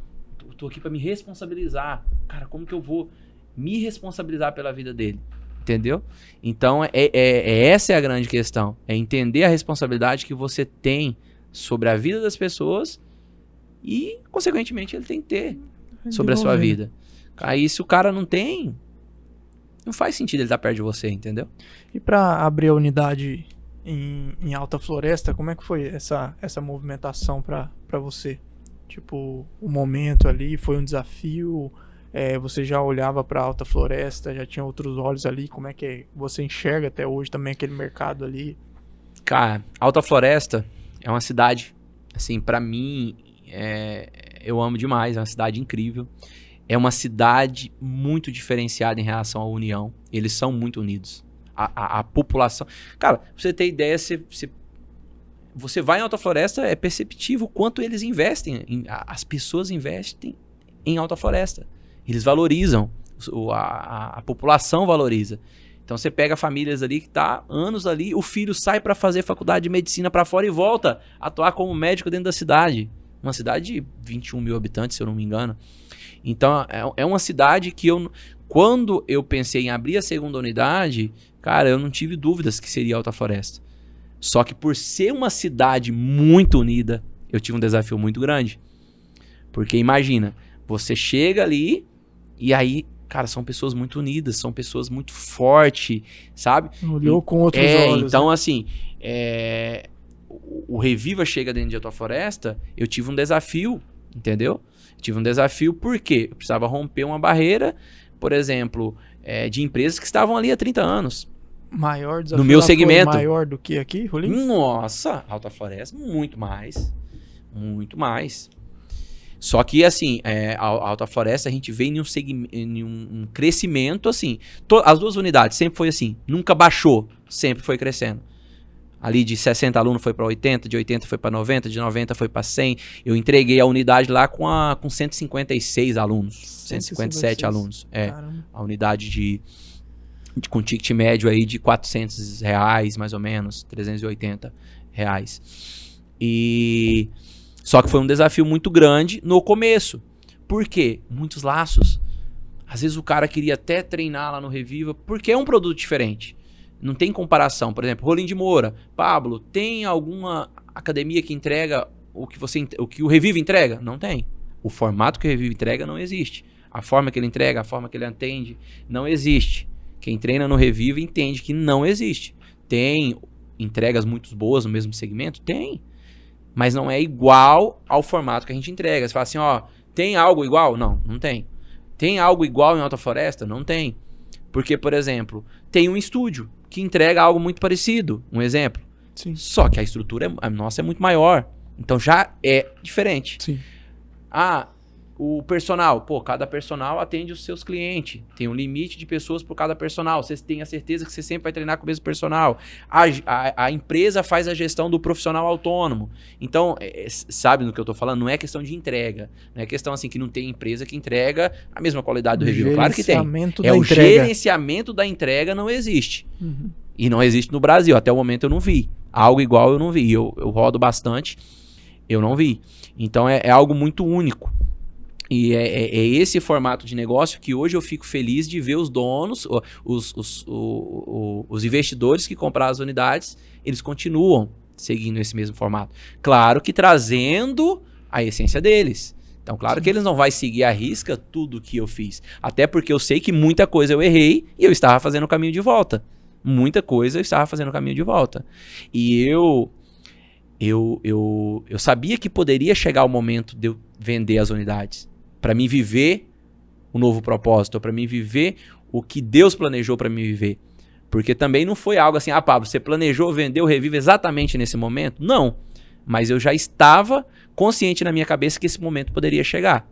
Eu tô aqui pra me responsabilizar. Cara, como que eu vou me responsabilizar pela vida dele? Entendeu? Então, essa é a grande questão. É entender a responsabilidade que você tem sobre a vida das pessoas e, consequentemente, ele tem que ter sobre a sua vida. Aí, se o cara não tem, não faz sentido ele estar perto de você, entendeu? E pra abrir a unidade em Alta Floresta, como é que foi essa movimentação pra você? Tipo, o momento ali foi um desafio? Você já olhava para Alta Floresta, já tinha outros olhos ali? Como é que você enxerga até hoje também aquele mercado ali? Cara, Alta Floresta é uma cidade, assim, para mim, eu amo demais, é uma cidade incrível. É uma cidade muito diferenciada em relação à União. Eles são muito unidos. A população... Cara, pra você ter ideia, você vai em Alta Floresta, é perceptível o quanto eles investem. As pessoas investem em Alta Floresta. Eles valorizam, a população valoriza. Então você pega famílias ali que tá anos ali, o filho sai para fazer faculdade de medicina para fora e volta a atuar como médico dentro da cidade. Uma cidade de 21 mil habitantes, se eu não me engano. Então é uma cidade que quando eu pensei em abrir a segunda unidade, cara, eu não tive dúvidas que seria Alta Floresta. Só que por ser uma cidade muito unida, eu tive um desafio muito grande. Porque imagina, você chega ali e aí, cara, são pessoas muito unidas, são pessoas muito fortes, sabe? Olhou com outros olhos. Então, né? assim, o Reviva chega dentro de Alta Floresta, eu tive um desafio, entendeu? Tive um desafio porque eu precisava romper uma barreira, por exemplo, de empresas que estavam ali há 30 anos. Maior desafio No meu lá segmento. foi maior do que aqui, Rolim? Nossa, Alta Floresta, muito mais. Muito mais. Só que, assim, a Alta Floresta, a gente vê em um crescimento, assim. As duas unidades sempre foi assim. Nunca baixou, sempre foi crescendo. Ali de 60 alunos foi para 80, de 80 foi para 90, de 90 foi para 100. Eu entreguei a unidade lá com 156 alunos. 157 alunos. Caramba. A unidade com ticket médio aí de R$400, mais ou menos, R$380. Só que foi um desafio muito grande no começo. Por quê? Muitos laços. Às vezes o cara queria até treinar lá no Reviva, porque é um produto diferente. Não tem comparação. Por exemplo, Rolim de Moura. Pablo, tem alguma academia que entrega o que o Reviva entrega? Não tem. O formato que o Reviva entrega não existe. A forma que ele entrega, a forma que ele atende, não existe. Quem treina no Reviva entende que não existe. Tem entregas muito boas no mesmo segmento? Tem. Mas não é igual ao formato que a gente entrega. Você fala assim, ó, tem algo igual? Não, não tem. Tem algo igual em Alta Floresta? Não tem. Porque, por exemplo, tem um estúdio que entrega algo muito parecido. Um exemplo. Sim. Só que a estrutura nossa é muito maior. Então já é diferente. Sim. O personal. Pô, cada personal atende os seus clientes. Tem um limite de pessoas por cada personal. Você tem a certeza que você sempre vai treinar com o mesmo personal. A empresa faz a gestão do profissional autônomo. Então, sabe no que eu tô falando? Não é questão de entrega. Não é questão assim que não tem empresa que entrega a mesma qualidade do Reviva. Claro que tem. O gerenciamento da entrega não existe. Uhum. E não existe no Brasil. Até o momento eu não vi. Algo igual eu não vi. Eu rodo bastante. Eu não vi. Então, é algo muito único. E é esse formato de negócio que hoje eu fico feliz de ver os donos, os investidores que compraram as unidades, eles continuam seguindo esse mesmo formato. Claro que trazendo a essência deles. Então, claro que eles não vão seguir à risca tudo que eu fiz. Até porque eu sei que muita coisa eu errei e eu estava fazendo o caminho de volta. Muita coisa eu estava fazendo o caminho de volta. E eu sabia que poderia chegar o momento de eu vender as unidades. Para mim viver o novo propósito, para mim viver o que Deus planejou para mim viver. Porque também não foi algo assim, Pablo, você planejou vender o Reviva exatamente nesse momento? Não, mas eu já estava consciente na minha cabeça que esse momento poderia chegar.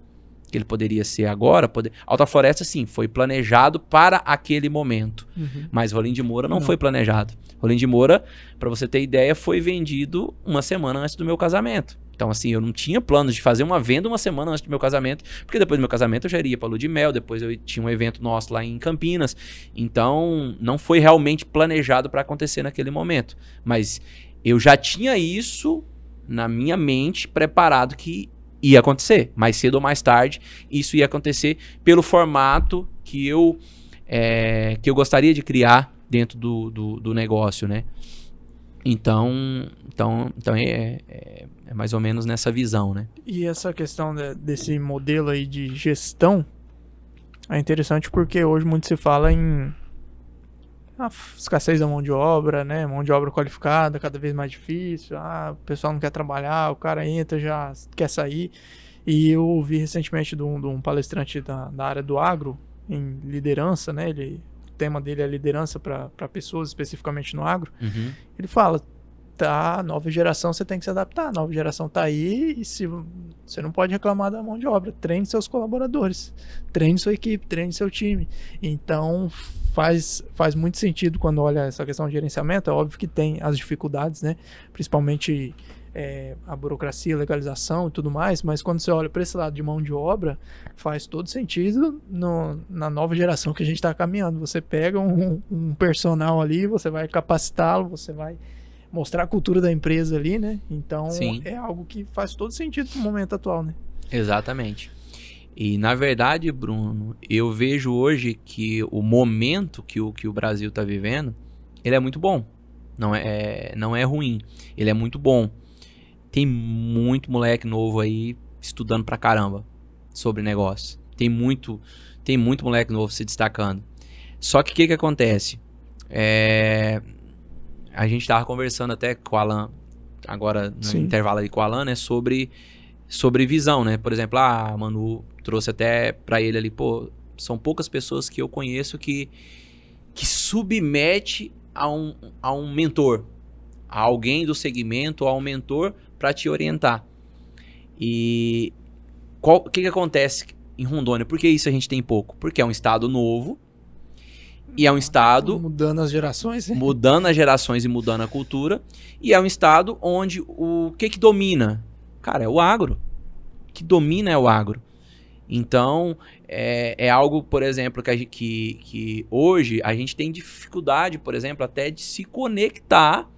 Que ele poderia ser agora. Alta Floresta, sim, foi planejado para aquele momento. Uhum. Mas Rolim de Moura não foi planejado. Rolim de Moura, para você ter ideia, foi vendido uma semana antes do meu casamento. Então, assim, eu não tinha planos de fazer uma venda uma semana antes do meu casamento, porque depois do meu casamento eu já iria para Lua de Mel, depois eu tinha um evento nosso lá em Campinas. Então, não foi realmente planejado para acontecer naquele momento. Mas eu já tinha isso na minha mente preparado que ia acontecer. Mais cedo ou mais tarde, isso ia acontecer pelo formato que eu gostaria de criar dentro do negócio, né? Então é mais ou menos nessa visão, né? E essa questão desse modelo aí de gestão é interessante porque hoje muito se fala em escassez da mão de obra, né? Mão de obra qualificada, cada vez mais difícil. O pessoal não quer trabalhar, o cara entra, já quer sair. E eu ouvi recentemente de um palestrante da área do agro, em liderança, né? O tema dele é liderança para pessoas, especificamente no agro. Uhum. Ele fala, nova geração você tem que se adaptar, a nova geração tá aí e você não pode reclamar da mão de obra, treine seus colaboradores, treine sua equipe, treine seu time. Então faz muito sentido quando olha essa questão de gerenciamento. É óbvio que tem as dificuldades, né? Principalmente a burocracia, legalização e tudo mais, mas quando você olha para esse lado de mão de obra, faz todo sentido na nova geração que a gente está caminhando. Você pega um personal ali, você vai capacitá-lo, você vai mostrar a cultura da empresa ali, né? Então, sim, é algo que faz todo sentido no momento atual, né? Exatamente. E, na verdade, Bruno, eu vejo hoje que o momento que o Brasil está vivendo, ele é muito bom. Não é ruim. Ele é muito bom. Tem muito moleque novo aí estudando pra caramba sobre negócio. Tem muito moleque novo se destacando. Só que o que acontece? A gente tava conversando até com o Alan, agora no intervalo ali com o Alan, né, sobre visão, né? Por exemplo, a Manu trouxe até pra ele ali, pô, são poucas pessoas que eu conheço que submete a um mentor, a alguém do segmento, a um mentor para te orientar. E o que acontece em Rondônia? Por que isso a gente tem pouco? Porque é um estado novo e é um estado... Mudando as gerações. Mudando as gerações e mudando a cultura. E é um estado onde o que domina? Cara, é o agro. O que domina é o agro. Então, é algo, por exemplo, que hoje a gente tem dificuldade, por exemplo, até de se conectar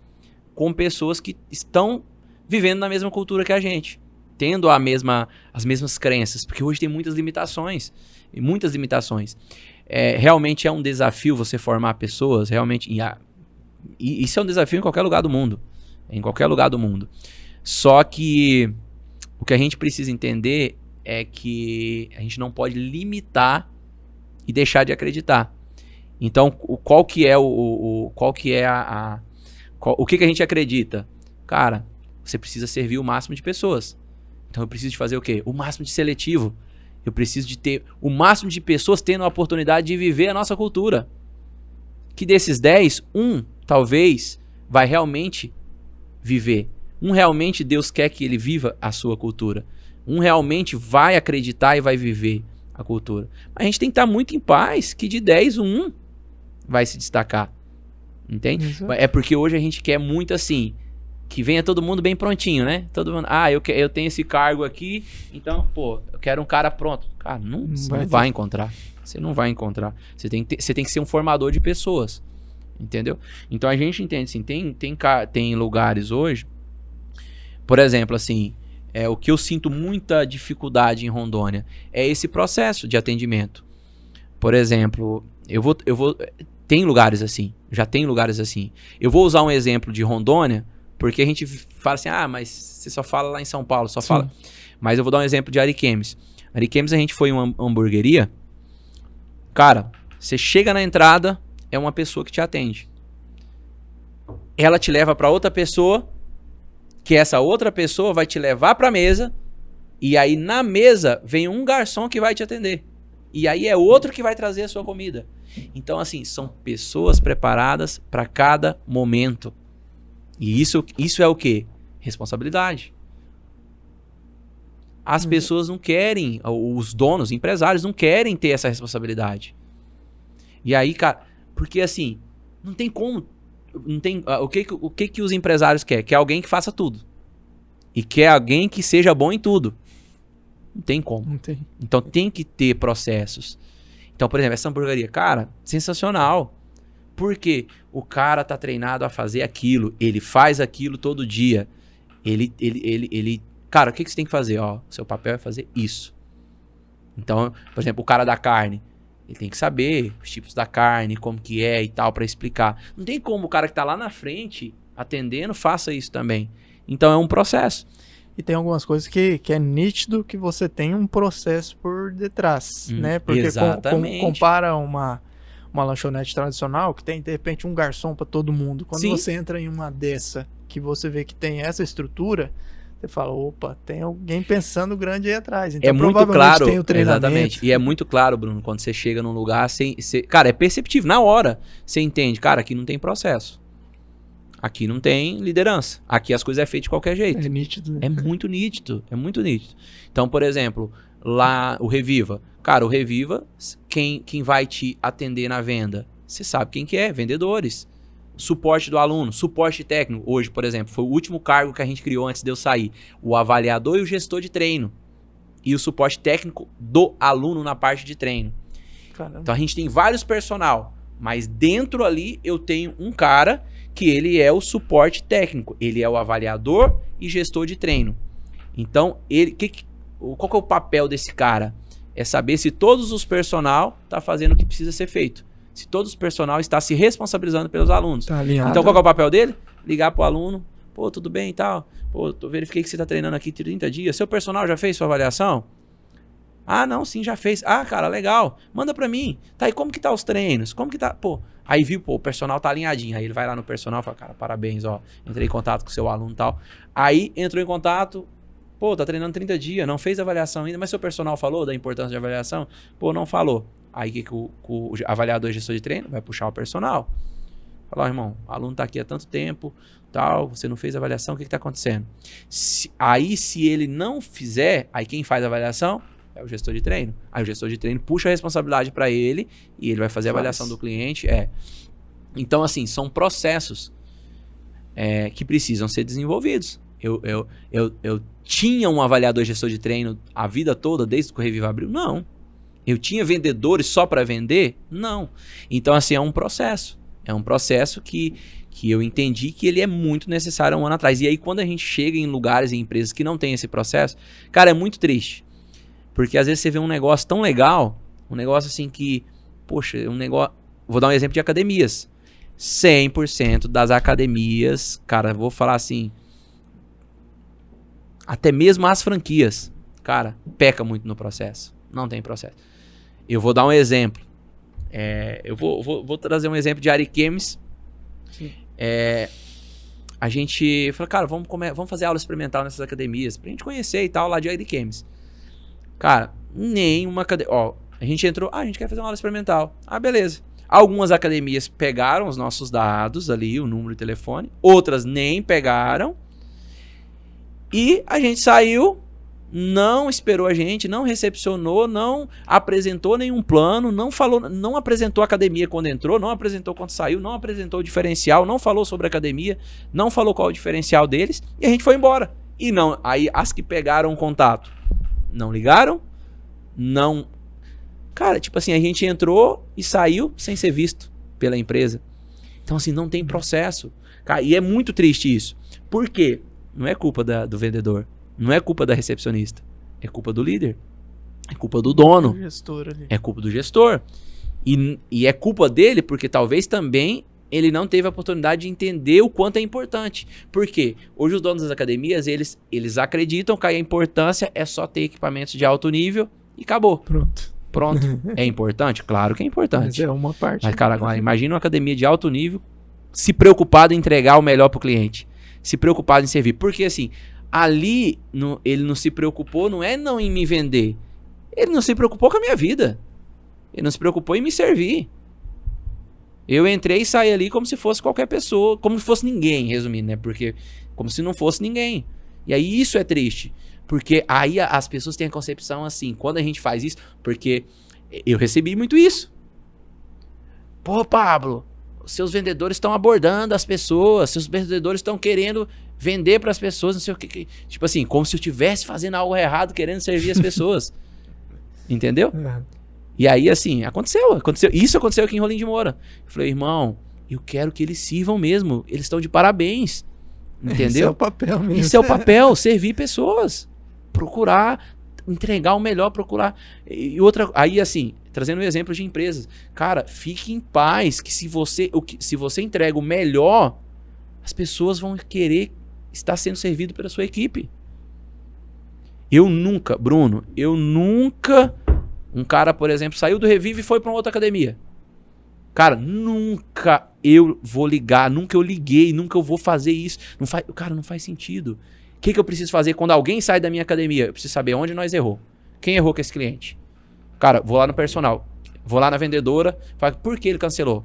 com pessoas que estão vivendo na mesma cultura que a gente, tendo as mesmas crenças, porque hoje tem muitas limitações. Realmente é um desafio você formar pessoas, realmente, e isso é um desafio em qualquer lugar do mundo. Só que o que a gente precisa entender é que a gente não pode limitar e deixar de acreditar. Então, qual que a gente acredita? Cara, você precisa servir o máximo de pessoas. Então eu preciso de fazer o quê? O máximo de seletivo. Eu preciso de ter o máximo de pessoas tendo a oportunidade de viver a nossa cultura. Que desses 10, talvez vai realmente viver. Realmente Deus quer que ele viva a sua cultura. Realmente vai acreditar e vai viver a cultura. Mas a gente tem que estar muito em paz que de 10, vai se destacar. Entende? Exato. É porque hoje a gente quer muito assim, que venha todo mundo bem prontinho, né? Todo mundo, eu tenho esse cargo aqui, então, pô, eu quero um cara pronto. Cara, você não vai encontrar. Você não vai encontrar. Você tem que ser um formador de pessoas. Entendeu? Então a gente entende assim, tem lugares hoje, por exemplo, assim, o que eu sinto muita dificuldade em Rondônia é esse processo de atendimento. Por exemplo, tem lugares assim, já tem lugares assim. Eu vou usar um exemplo de Rondônia, porque a gente fala assim, mas você só fala lá em São Paulo, só fala. Mas eu vou dar um exemplo de Ariquemes. Ariquemes a gente foi em uma hamburgueria. Cara, você chega na entrada, é uma pessoa que te atende. Ela te leva para outra pessoa, que essa outra pessoa vai te levar para a mesa, e aí na mesa vem um garçom que vai te atender. E aí é outro que vai trazer a sua comida. Então, assim, são pessoas preparadas para cada momento. E isso é o quê? Responsabilidade. As pessoas não querem, os donos, empresários, não querem ter essa responsabilidade. E aí, cara, porque assim, não tem como. O que os empresários querem? Quer alguém que faça tudo. E quer alguém que seja bom em tudo. Não tem como. Não tem. Então tem que ter processos. Então, por exemplo, essa hamburgueria, cara, sensacional. Porque o cara tá treinado a fazer aquilo. Ele faz aquilo todo dia. Cara, o que você tem que fazer? Seu papel é fazer isso. Então, por exemplo, o cara da carne. Ele tem que saber os tipos da carne, como que é e tal, pra explicar. Não tem como o cara que tá lá na frente, atendendo, faça isso também. Então é um processo. E tem algumas coisas que é nítido que você tem um processo por detrás, né? Porque compara uma lanchonete tradicional que tem, de repente, um garçom para todo mundo. Quando você entra em uma dessa, que você vê que tem essa estrutura, você fala, opa, tem alguém pensando grande aí atrás. Então, é muito claro, tem o treinamento. Exatamente. E é muito claro, Bruno, quando você chega num lugar, cara, é perceptível, na hora, você entende, cara, aqui não tem processo. Aqui não tem liderança. Aqui as coisas é feitas de qualquer jeito. É nítido, né? É muito nítido. Então, por exemplo, lá o Reviva. Cara, o Reviva, quem vai te atender na venda? Você sabe quem que é, vendedores. Suporte do aluno, suporte técnico. Hoje, por exemplo, foi o último cargo que a gente criou antes de eu sair. O avaliador e o gestor de treino. E o suporte técnico do aluno na parte de treino. Caramba. Então a gente tem vários personal. Mas dentro ali eu tenho um cara que ele é o suporte técnico. Ele é o avaliador e gestor de treino. Então, qual que é o papel desse cara? É saber se todos os personal tá fazendo o que precisa ser feito. Se todos os personal está se responsabilizando pelos alunos. Tá alinhado. Então, qual que é o papel dele? Ligar pro aluno. Pô, tudo bem e tal. Pô, verifiquei que você tá treinando aqui 30 dias. Seu personal já fez sua avaliação? Ah, não, sim, já fez. Ah, cara, legal. Manda pra mim. Tá, e como que tá os treinos? Como que tá? Pô, aí viu, pô, o personal tá alinhadinho. Aí ele vai lá no personal e fala, cara, parabéns, ó. Entrei em contato com o seu aluno e tal. Aí entrou em contato, pô, tá treinando 30 dias, não fez avaliação ainda, mas seu personal falou da importância de avaliação? Pô, não falou. Aí o que o avaliador e gestor de treino vai puxar o personal. Falar, irmão, o aluno tá aqui há tanto tempo, tal, você não fez avaliação, o que tá acontecendo? Se ele não fizer, aí quem faz a avaliação é o gestor de treino. Aí o gestor de treino puxa a responsabilidade para ele e ele vai fazer a avaliação do cliente. Então, assim, são processos que precisam ser desenvolvidos. Eu tinha um avaliador gestor de treino a vida toda, desde que o Reviva abriu? Não. Eu tinha vendedores só para vender? Não. Então, assim, é um processo. É um processo que eu entendi que ele é muito necessário há um ano atrás. E aí, quando a gente chega em lugares e empresas que não tem esse processo, cara, é muito triste. Porque às vezes você vê um negócio tão legal, um negócio assim que, poxa, um negócio... Vou dar um exemplo de academias. 100% das academias, cara, vou falar assim, até mesmo as franquias, cara, peca muito no processo. Não tem processo. Eu vou dar um exemplo. Eu vou trazer um exemplo de Ariquemes. A gente falou, cara, vamos fazer aula experimental nessas academias, pra gente conhecer e tal, lá de Ariquemes. Cara, nenhuma academia... Ó, a gente entrou... Ah, a gente quer fazer uma aula experimental. Ah, beleza. Algumas academias pegaram os nossos dados ali, o número de telefone. Outras nem pegaram. E a gente saiu, não esperou a gente, não recepcionou, não apresentou nenhum plano, não falou, não apresentou a academia quando entrou, não apresentou quando saiu, não apresentou o diferencial, não falou sobre a academia, não falou qual é o diferencial deles. E a gente foi embora. E não, aí as que pegaram o contato não ligaram, não... Cara, tipo assim, a gente entrou e saiu sem ser visto pela empresa. Então, assim, não tem processo. Cara, e é muito triste isso. Por quê? Não é culpa do vendedor, não é culpa da recepcionista, é culpa do líder, é culpa do dono, é culpa do gestor. E é culpa dele porque talvez também ele não teve a oportunidade de entender o quanto é importante. Por quê? Hoje os donos das academias, eles acreditam que a importância é só ter equipamentos de alto nível e acabou. Pronto. É importante? Claro que é importante. Mas é uma parte. Mas, cara, imagina uma academia de alto nível se preocupado em entregar o melhor para o cliente. Se preocupado em servir. Porque, assim, ali ele não se preocupou, não em me vender. Ele não se preocupou com a minha vida. Ele não se preocupou em me servir. Eu entrei e saí ali como se fosse qualquer pessoa, como se fosse ninguém, resumindo, né? Porque como se não fosse ninguém. E aí isso é triste. Porque aí as pessoas têm a concepção assim, quando a gente faz isso, porque eu recebi muito isso. Pô, Pablo, seus vendedores estão abordando as pessoas, seus vendedores estão querendo vender para as pessoas, não sei o que. Tipo assim, como se eu estivesse fazendo algo errado, querendo servir as pessoas. Entendeu? E aí, assim, aconteceu. Isso aconteceu aqui em Rolim de Moura. Eu falei, irmão, eu quero que eles sirvam mesmo. Eles estão de parabéns. Entendeu? Esse é o papel mesmo. Isso é o papel, servir pessoas. Procurar, entregar o melhor, procurar. E outra, aí assim, trazendo um exemplo de empresas. Cara, fique em paz, que se você entrega o melhor, as pessoas vão querer estar sendo servido pela sua equipe. Bruno, um cara, por exemplo, saiu do Revive e foi para uma outra academia. Cara, nunca eu vou ligar, nunca eu liguei, nunca eu vou fazer isso. Cara, não faz sentido. O que eu preciso fazer quando alguém sai da minha academia? Eu preciso saber onde nós errou. Quem errou com esse cliente? Cara, vou lá no personal, vou lá na vendedora, falo, por que ele cancelou?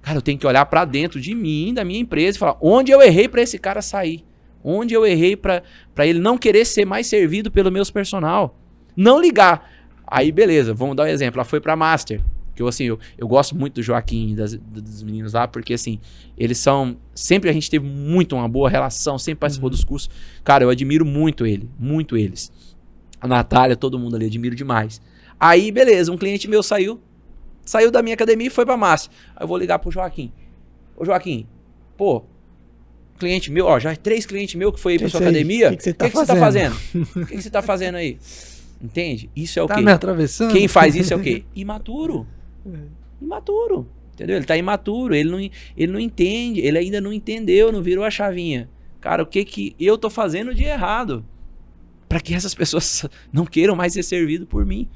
Cara, eu tenho que olhar para dentro de mim, da minha empresa e falar, onde eu errei para esse cara sair? Onde eu errei para ele não querer ser mais servido pelo meu personal? Não ligar. Aí, beleza, vamos dar um exemplo. Ela foi pra Master. Que eu gosto muito do Joaquim e dos meninos lá, porque assim, eles são... Sempre a gente teve uma boa relação, sempre participou dos cursos. Cara, eu admiro muito eles. A Natália, todo mundo ali, admiro demais. Aí, beleza, um cliente meu saiu da minha academia e foi pra Master. Aí eu vou ligar pro Joaquim. Ô, Joaquim, pô, cliente meu, ó, já 3 clientes meus que foi aí pra sua academia. O que você tá fazendo? O que você tá fazendo aí? Entende? Isso é o quê? Me atravessando? Quem faz isso é o quê? Imaturo. Entendeu? Ele tá imaturo, ele não entende, ele ainda não entendeu, não virou a chavinha. Cara, o que eu tô fazendo de errado? Para que essas pessoas não queiram mais ser servido por mim.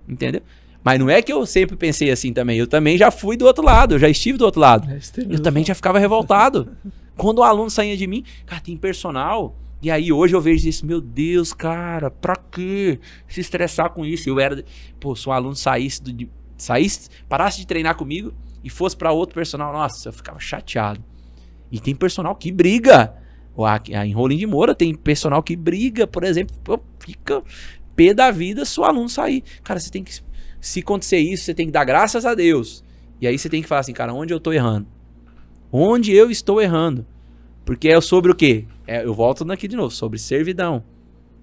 Entendeu? Mas não é que eu sempre pensei assim também. Eu também já fui do outro lado. Eu já estive do outro lado. Eu também já ficava revoltado. Quando o aluno saía de mim, cara, tem personal. E aí hoje eu vejo isso, meu Deus, cara, pra quê? Se estressar com isso. Eu era, pô, se um aluno saísse, parasse de treinar comigo e fosse pra outro personal, nossa, eu ficava chateado. E tem personal que briga. Em Rolim de Moura tem personal que briga, por exemplo, pô, fica pé da vida se o aluno sair. Cara, você tem que, se acontecer isso, você tem que dar graças a Deus. E aí você tem que falar assim, cara, onde eu tô errando? Onde eu estou errando? Porque é sobre o quê? Eu volto aqui de novo, sobre servidão.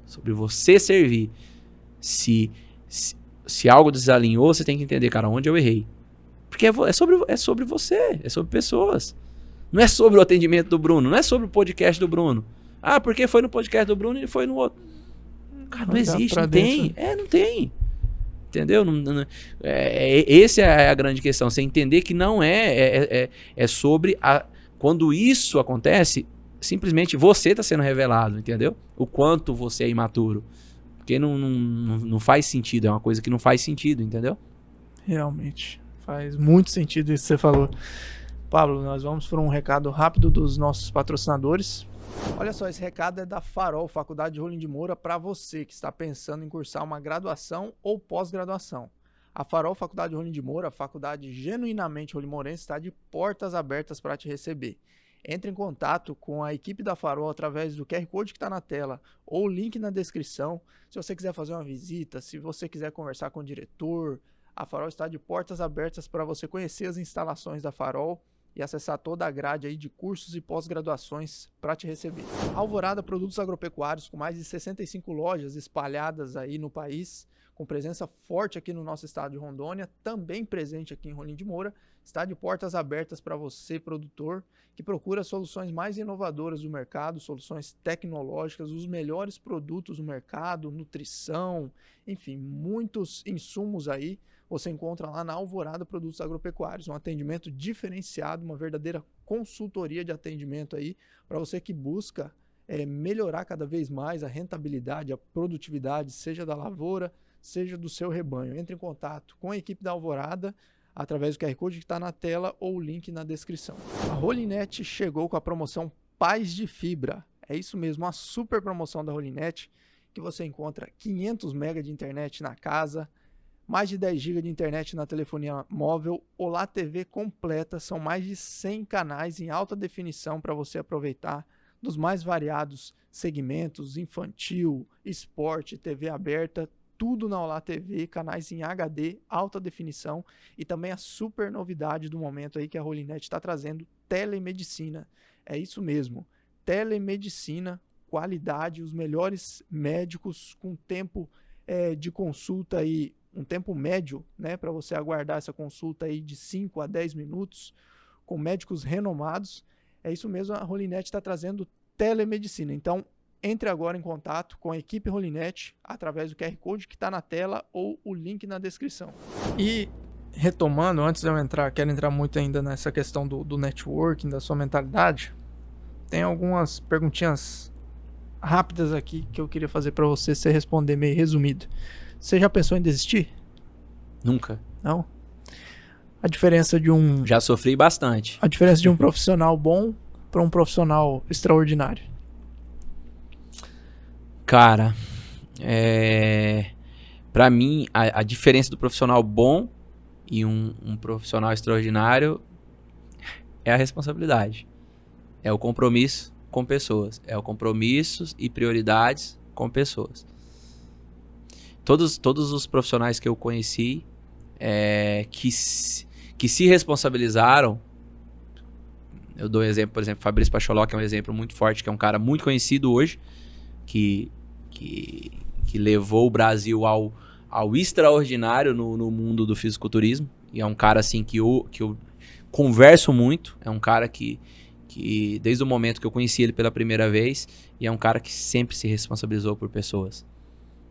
Sobre você servir. Se algo desalinhou, você tem que entender, cara, onde eu errei. Porque é sobre você, é sobre pessoas. Não é sobre o atendimento do Bruno, não é sobre o podcast do Bruno. Ah, porque foi no podcast do Bruno e foi no outro. Cara, não existe, não tem. Não tem. Entendeu? Essa é a grande questão. Você entender que não é sobre quando isso acontece, simplesmente você está sendo revelado, entendeu? O quanto você é imaturo. Porque não faz sentido, é uma coisa que não faz sentido, entendeu? Realmente, faz muito sentido isso que você falou. Pablo, nós vamos para um recado rápido dos nossos patrocinadores. Olha só, esse recado é da Farol, Faculdade de Rolim de Moura, para você que está pensando em cursar uma graduação ou pós-graduação. A Farol, Faculdade de Rolim de Moura, a faculdade genuinamente rolimourense, está de portas abertas para te receber. Entre em contato com a equipe da Farol através do QR Code que está na tela ou o link na descrição. Se você quiser fazer uma visita, se você quiser conversar com o diretor, a Farol está de portas abertas para você conhecer as instalações da Farol e acessar toda a grade aí de cursos e pós-graduações para te receber. Alvorada Produtos Agropecuários, com mais de 65 lojas espalhadas aí no país, com presença forte aqui no nosso estado de Rondônia, também presente aqui em Rolim de Moura, está de portas abertas para você, produtor, que procura soluções mais inovadoras do mercado, soluções tecnológicas, os melhores produtos do mercado, nutrição, enfim, muitos insumos aí. Você encontra lá na Alvorada Produtos Agropecuários, um atendimento diferenciado, uma verdadeira consultoria de atendimento aí, para você que busca melhorar cada vez mais a rentabilidade, a produtividade, seja da lavoura, seja do seu rebanho. Entre em contato com a equipe da Alvorada, através do QR Code que está na tela ou o link na descrição. A Rolinet chegou com a promoção Paz de Fibra. É isso mesmo, uma super promoção da Rolinet, que você encontra 500 MB de internet na casa, mais de 10 GB de internet na telefonia móvel, Olá TV completa, são mais de 100 canais em alta definição para você aproveitar dos mais variados segmentos, infantil, esporte, TV aberta, tudo na Olá TV, canais em HD, alta definição e também a super novidade do momento aí que a Rolinet está trazendo, telemedicina. É isso mesmo, telemedicina, qualidade, os melhores médicos com tempo de consulta aí, um tempo médio, né, para você aguardar essa consulta aí de 5 a 10 minutos, com médicos renomados. É isso mesmo, a Rolinet está trazendo telemedicina. Então, entre agora em contato com a equipe Rolinet através do QR Code que está na tela ou o link na descrição. E, retomando, antes de eu quero entrar muito ainda nessa questão do networking, da sua mentalidade, tem algumas perguntinhas rápidas aqui que eu queria fazer para você responder meio resumido. Você já pensou em desistir? Nunca. Não? A diferença de um... Já sofri bastante. A diferença de um profissional bom para um profissional extraordinário. Cara, para mim, a diferença do profissional bom e um profissional extraordinário é a responsabilidade. É o compromisso com pessoas. É o compromisso e prioridades com pessoas. Todos os profissionais que eu conheci que se responsabilizaram, eu dou exemplo, por exemplo, Fabrício Pacholó, que é um exemplo muito forte, que é um cara muito conhecido hoje, que levou o Brasil ao extraordinário no mundo do fisiculturismo, e é um cara assim que eu converso muito, é um cara que desde o momento que eu conheci ele pela primeira vez, e é um cara que sempre se responsabilizou por pessoas.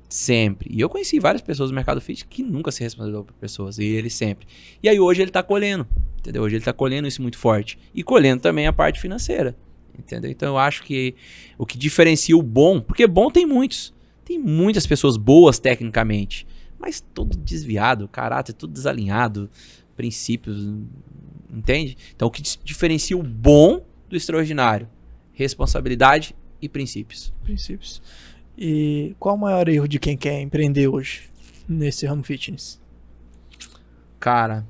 Sempre. E eu conheci várias pessoas no mercado fitness que nunca se responsabilizou por pessoas. E ele sempre. E aí hoje ele tá colhendo. Entendeu? Hoje ele tá colhendo isso muito forte. E colhendo também a parte financeira. Entendeu? Então eu acho que o que diferencia o bom, porque bom tem muitos. Tem muitas pessoas boas tecnicamente, mas tudo desviado, caráter tudo desalinhado, princípios, entende? Então o que diferencia o bom do extraordinário? Responsabilidade e princípios. Princípios. E qual o maior erro de quem quer empreender hoje nesse ramo fitness? Cara,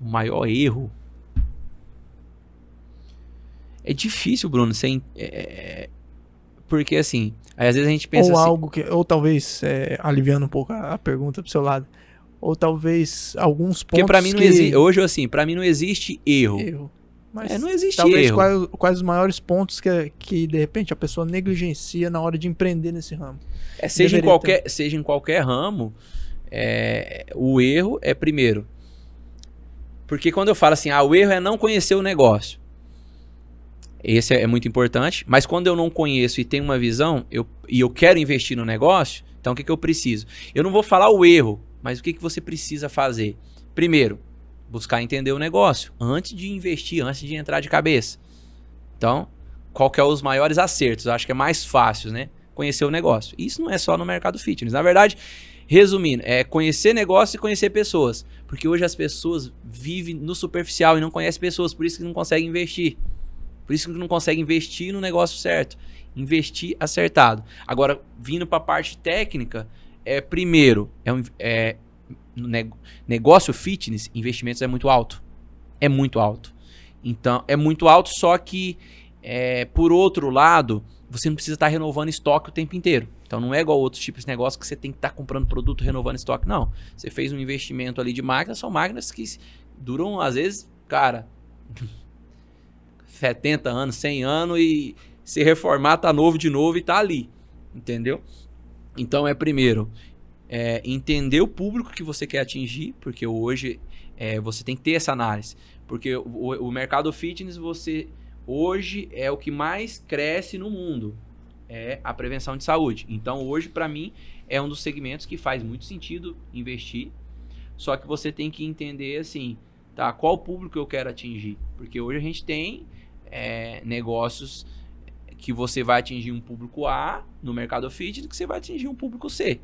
o maior erro... É difícil, Bruno, porque assim, aí às vezes a gente pensa ou assim... algo que, ou talvez, aliviando um pouco a pergunta pro seu lado, ou talvez alguns pontos porque pra mim não existe, hoje assim, pra mim não existe erro. Mas não existe talvez erro. Quais os maiores pontos que de repente a pessoa negligencia na hora de empreender nesse ramo? Seja em qualquer ramo, o erro é primeiro. Porque quando eu falo assim, o erro é não conhecer o negócio. Esse é muito importante, mas quando eu não conheço e tenho uma visão, e eu quero investir no negócio, então o que eu preciso? Eu não vou falar o erro, mas o que você precisa fazer? Primeiro, buscar entender o negócio, antes de investir, antes de entrar de cabeça. Então, qual que é os maiores acertos? Eu acho que é mais fácil, né? Conhecer o negócio. Isso não é só no mercado fitness. Na verdade, resumindo, é conhecer negócio e conhecer pessoas. Porque hoje as pessoas vivem no superficial e não conhecem pessoas, por isso que não conseguem investir. Por isso que não consegue investir no negócio certo. Investir acertado. Agora, vindo para a parte técnica, primeiro, negócio fitness, investimentos é muito alto. É muito alto. Então, é muito alto, só que, por outro lado, você não precisa estar renovando estoque o tempo inteiro. Então, não é igual outros tipos de negócio que você tem que estar comprando produto, renovando estoque. Não. Você fez um investimento ali de máquinas, são máquinas que duram, às vezes, cara... 70 anos, 100 anos e se reformar, tá novo de novo e tá ali, entendeu? Então primeiro, entender o público que você quer atingir, porque hoje você tem que ter essa análise, porque o mercado fitness, hoje é o que mais cresce no mundo, é a prevenção de saúde. Então hoje, para mim, é um dos segmentos que faz muito sentido investir, só que você tem que entender assim, tá, qual público eu quero atingir, porque hoje a gente tem negócios que você vai atingir um público A no mercado fitness, que você vai atingir um público C.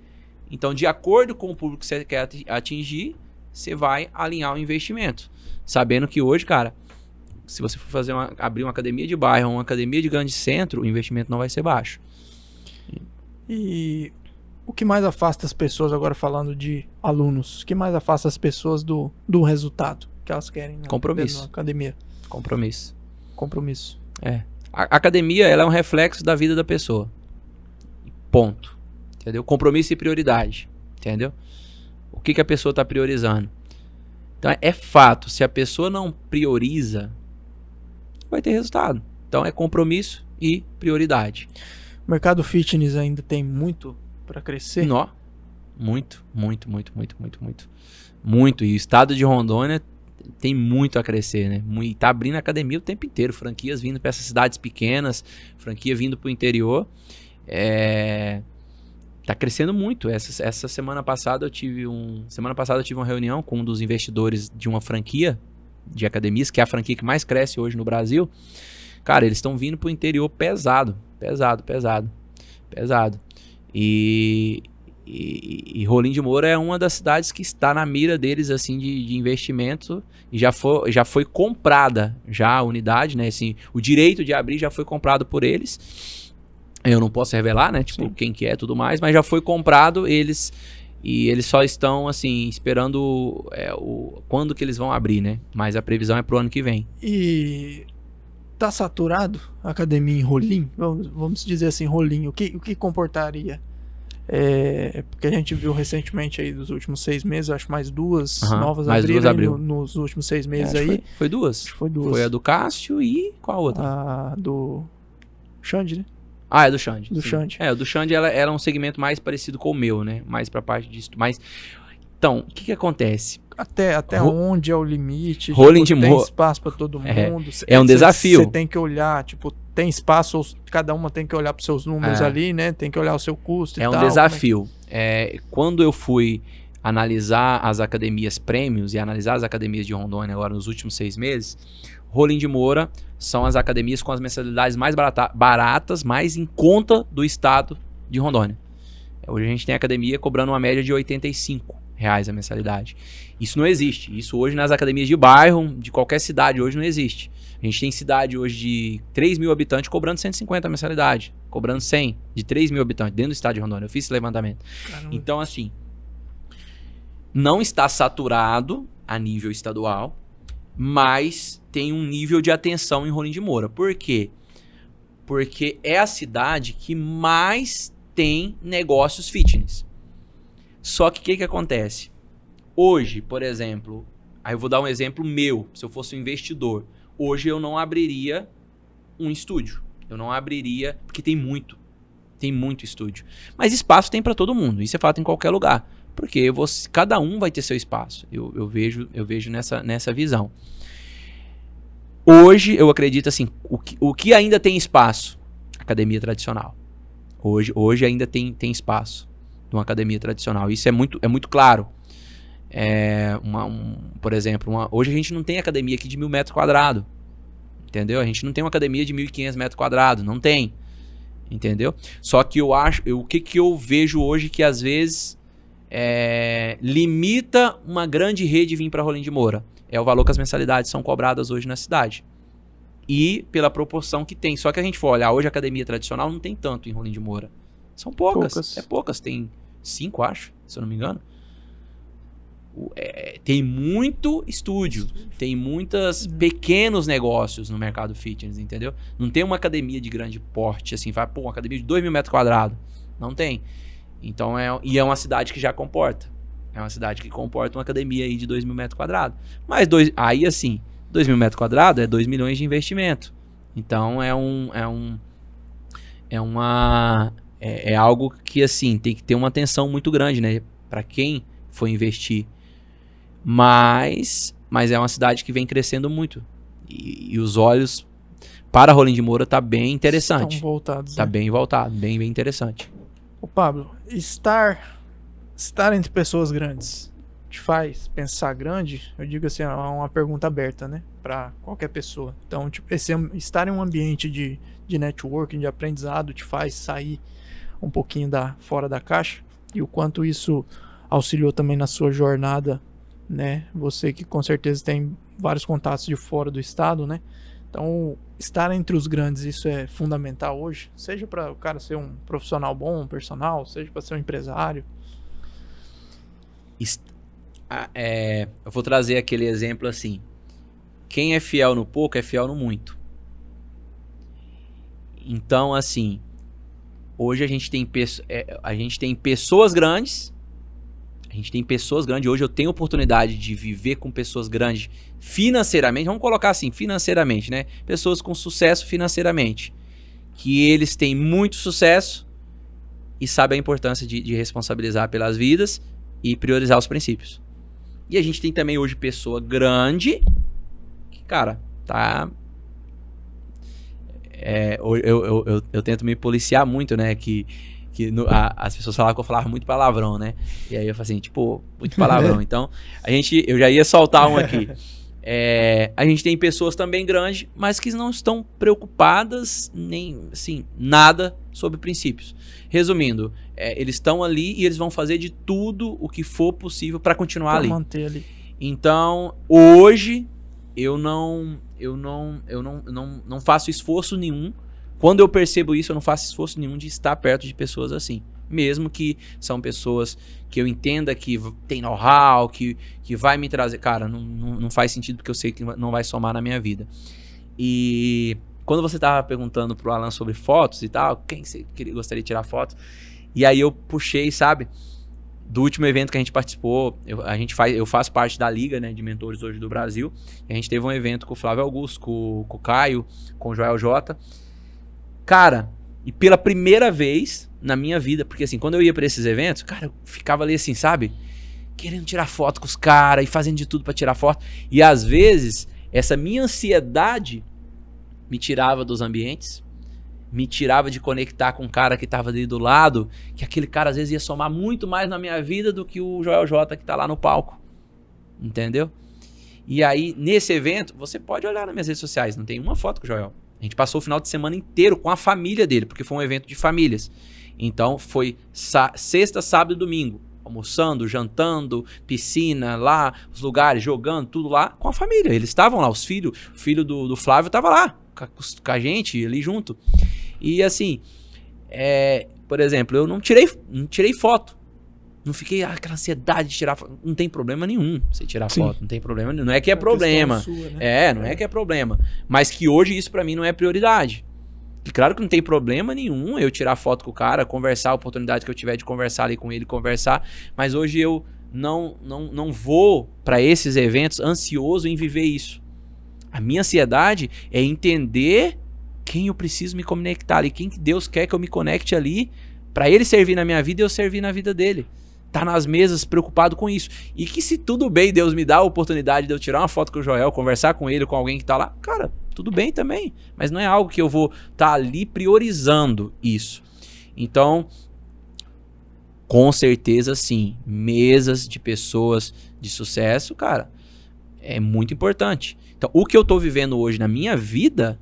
Então, de acordo com o público que você quer atingir, você vai alinhar o investimento. Sabendo que hoje, cara, se você for abrir uma academia de bairro ou uma academia de grande centro, o investimento não vai ser baixo. E o que mais afasta as pessoas, agora falando de alunos, o que mais afasta as pessoas do resultado que elas querem Compromisso. Na academia? Compromisso. A academia, ela é um reflexo da vida da pessoa. Ponto. Entendeu? Compromisso e prioridade. Entendeu? O que a pessoa está priorizando? Então, é fato. Se a pessoa não prioriza, vai ter resultado. Então, é compromisso e prioridade. O mercado fitness ainda tem muito para crescer? Não. Muito. Muito. E o estado de Rondônia tem muito a crescer, né? E tá abrindo academia o tempo inteiro, franquias vindo para essas cidades pequenas, franquia vindo para o interior. Tá crescendo muito. Essa semana passada eu tive uma reunião com um dos investidores de uma franquia de academias, que é a franquia que mais cresce hoje no Brasil. Cara, eles estão vindo para o interior pesado. E Rolim de Moura é uma das cidades que está na mira deles, assim, de investimento, e já foi comprada já a unidade, né, assim, o direito de abrir já foi comprado por eles. Eu não posso revelar, né, tipo, quem que é, tudo mais, mas já foi comprado, e eles só estão, assim, esperando quando que eles vão abrir, né, mas a previsão é pro ano que vem. E tá saturado a academia em Rolim? Vamos dizer assim, Rolim, o que comportaria? Porque a gente viu recentemente aí dos últimos 6 meses, acho mais duas novas abriram nos últimos 6 meses aí. Foi duas. Acho que foi duas. Foi a do Cássio e qual a outra? A do Xande, né? É do Xande. Do Xande. O do Xande ela era um segmento mais parecido com o meu, né? Mais pra parte disso. Mas, então, o que acontece? Até onde é o limite? Rolim de Moura. Tem espaço pra todo mundo? É um desafio. Você tem que olhar, tipo, tem espaço, ou cada uma tem que olhar pros seus números ali, né? Tem que olhar o seu custo e tal. É um desafio. Quando eu fui analisar as academias prêmios e analisar as academias de Rondônia agora nos últimos 6 meses, Rolim de Moura são as academias com as mensalidades mais baratas, mais em conta do estado de Rondônia. Hoje a gente tem academia cobrando uma média de R$85 a mensalidade. Isso não existe. Isso hoje nas academias de bairro, de qualquer cidade, hoje não existe. A gente tem cidade hoje de 3 mil habitantes cobrando 150 a mensalidade, cobrando 100 de 3 mil habitantes dentro do estado de Rondônia. Eu fiz esse levantamento. Caramba. Então, assim, não está saturado a nível estadual, mas tem um nível de atenção em Rolim de Moura. Por quê? Porque é a cidade que mais tem negócios fitness. Só que o que acontece? Hoje, por exemplo, aí eu vou dar um exemplo meu, se eu fosse um investidor. Hoje eu não abriria um estúdio. Eu não abriria, porque tem muito estúdio. Mas espaço tem para todo mundo, isso é fato em qualquer lugar. Porque cada um vai ter seu espaço. Eu vejo nessa visão. Hoje, eu acredito assim, o que ainda tem espaço? Academia tradicional. Hoje ainda tem espaço numa academia tradicional. Isso é muito claro. Por exemplo, hoje a gente não tem academia aqui de 1.000 metros quadrados. Entendeu? A gente não tem uma academia de 1.500 metros quadrados. Não tem. Entendeu? Só que o que eu vejo hoje que às vezes limita uma grande rede vir para Rolim de Moura. É o valor que as mensalidades são cobradas hoje na cidade. E pela proporção que tem. Só que a gente for olhar hoje a academia tradicional não tem tanto em Rolim de Moura. São poucas. É poucas. Tem 5, acho, se eu não me engano. Tem muito estúdio. Tem muitos pequenos negócios no mercado fitness, entendeu? Não tem uma academia de grande porte, assim, uma academia de 2.000 metros quadrados. Não tem. Então, é uma cidade que já comporta. É uma cidade que comporta uma academia aí de 2.000 metros quadrados. Mas aí, assim, 2.000 metros quadrados é 2 milhões de investimento. Então, é algo que, assim, tem que ter uma atenção muito grande, né? Para quem for investir. Mas é uma cidade que vem crescendo muito. E os olhos para Rolim de Moura tá bem interessante. Estão voltados. Tá bem voltado, bem interessante. Ô Pablo, estar entre pessoas grandes te faz pensar grande? Eu digo assim, é uma pergunta aberta, né? Para qualquer pessoa. Então, tipo, estar em um ambiente de networking, de aprendizado, te faz sair um pouquinho fora da caixa? E o quanto isso auxiliou também na sua jornada, né? Você que com certeza tem vários contatos de fora do estado, né? Então, estar entre os grandes, isso é fundamental hoje? Seja para o cara ser um profissional bom, um personal, seja para ser um empresário. Eu vou trazer aquele exemplo assim. Quem é fiel no pouco é fiel no muito. Então, assim, hoje a gente tem pessoas grandes. Hoje eu tenho oportunidade de viver com pessoas grandes financeiramente. Vamos colocar assim, financeiramente, né? Pessoas com sucesso financeiramente. Que eles têm muito sucesso e sabem a importância de responsabilizar pelas vidas e priorizar os princípios. E a gente tem também hoje pessoa grande que, cara, tá... Eu tento me policiar muito, né? As pessoas falavam que eu falava muito palavrão, né? E aí eu falei assim, tipo, muito palavrão. Então, eu já ia soltar um aqui. A gente tem pessoas também grandes, mas que não estão preocupadas nem, assim, nada sobre princípios. Resumindo, eles estão ali e eles vão fazer de tudo o que for possível para continuar ali. Manter ali. Então, hoje, eu não faço esforço nenhum. Quando eu percebo isso, eu não faço esforço nenhum de estar perto de pessoas assim. Mesmo que são pessoas que eu entenda que tem know-how, que vai me trazer... Cara, não faz sentido porque eu sei que não vai somar na minha vida. E quando você estava perguntando pro Alan sobre fotos e tal, quem você gostaria de tirar fotos? E aí eu puxei, sabe? Do último evento que a gente participou, eu faço parte da Liga, né, de Mentores hoje do Brasil. E a gente teve um evento com o Flávio Augusto, com o Caio, com o Joel J. Cara, e pela primeira vez na minha vida, porque assim, quando eu ia pra esses eventos, cara, eu ficava ali assim, sabe? Querendo tirar foto com os caras e fazendo de tudo pra tirar foto. E às vezes, essa minha ansiedade me tirava dos ambientes, me tirava de conectar com o cara que tava ali do lado, que aquele cara às vezes ia somar muito mais na minha vida do que o Joel J que tá lá no palco. Entendeu? E aí, nesse evento, você pode olhar nas minhas redes sociais, não tem uma foto com o Joel. A gente passou o final de semana inteiro com a família dele, porque foi um evento de famílias. Então, foi sexta, sábado e domingo. Almoçando, jantando, piscina lá, os lugares, jogando, tudo lá com a família. Eles estavam lá, o filho do Flávio estava lá, com a gente, ali junto. E assim, por exemplo, eu não tirei foto. Não fiquei aquela ansiedade de tirar foto. Não tem problema nenhum você tirar foto. Não tem problema nenhum. Não é que é problema. Sua, né? Não é que é problema. Mas que hoje isso pra mim não é prioridade. E claro que não tem problema nenhum eu tirar foto com o cara, conversar, a oportunidade que eu tiver de conversar ali com ele, conversar. Mas hoje eu não vou pra esses eventos ansioso em viver isso. A minha ansiedade é entender quem eu preciso me conectar ali, quem que Deus quer que eu me conecte ali, pra ele servir na minha vida e eu servir na vida dele. Tá nas mesas preocupado com isso. E que se tudo bem, Deus me dá a oportunidade de eu tirar uma foto com o Joel, conversar com ele, com alguém que tá lá, cara, tudo bem também. Mas não é algo que eu vou tá ali priorizando isso. Então, com certeza sim, mesas de pessoas de sucesso, cara, é muito importante. Então, o que eu tô vivendo hoje na minha vida,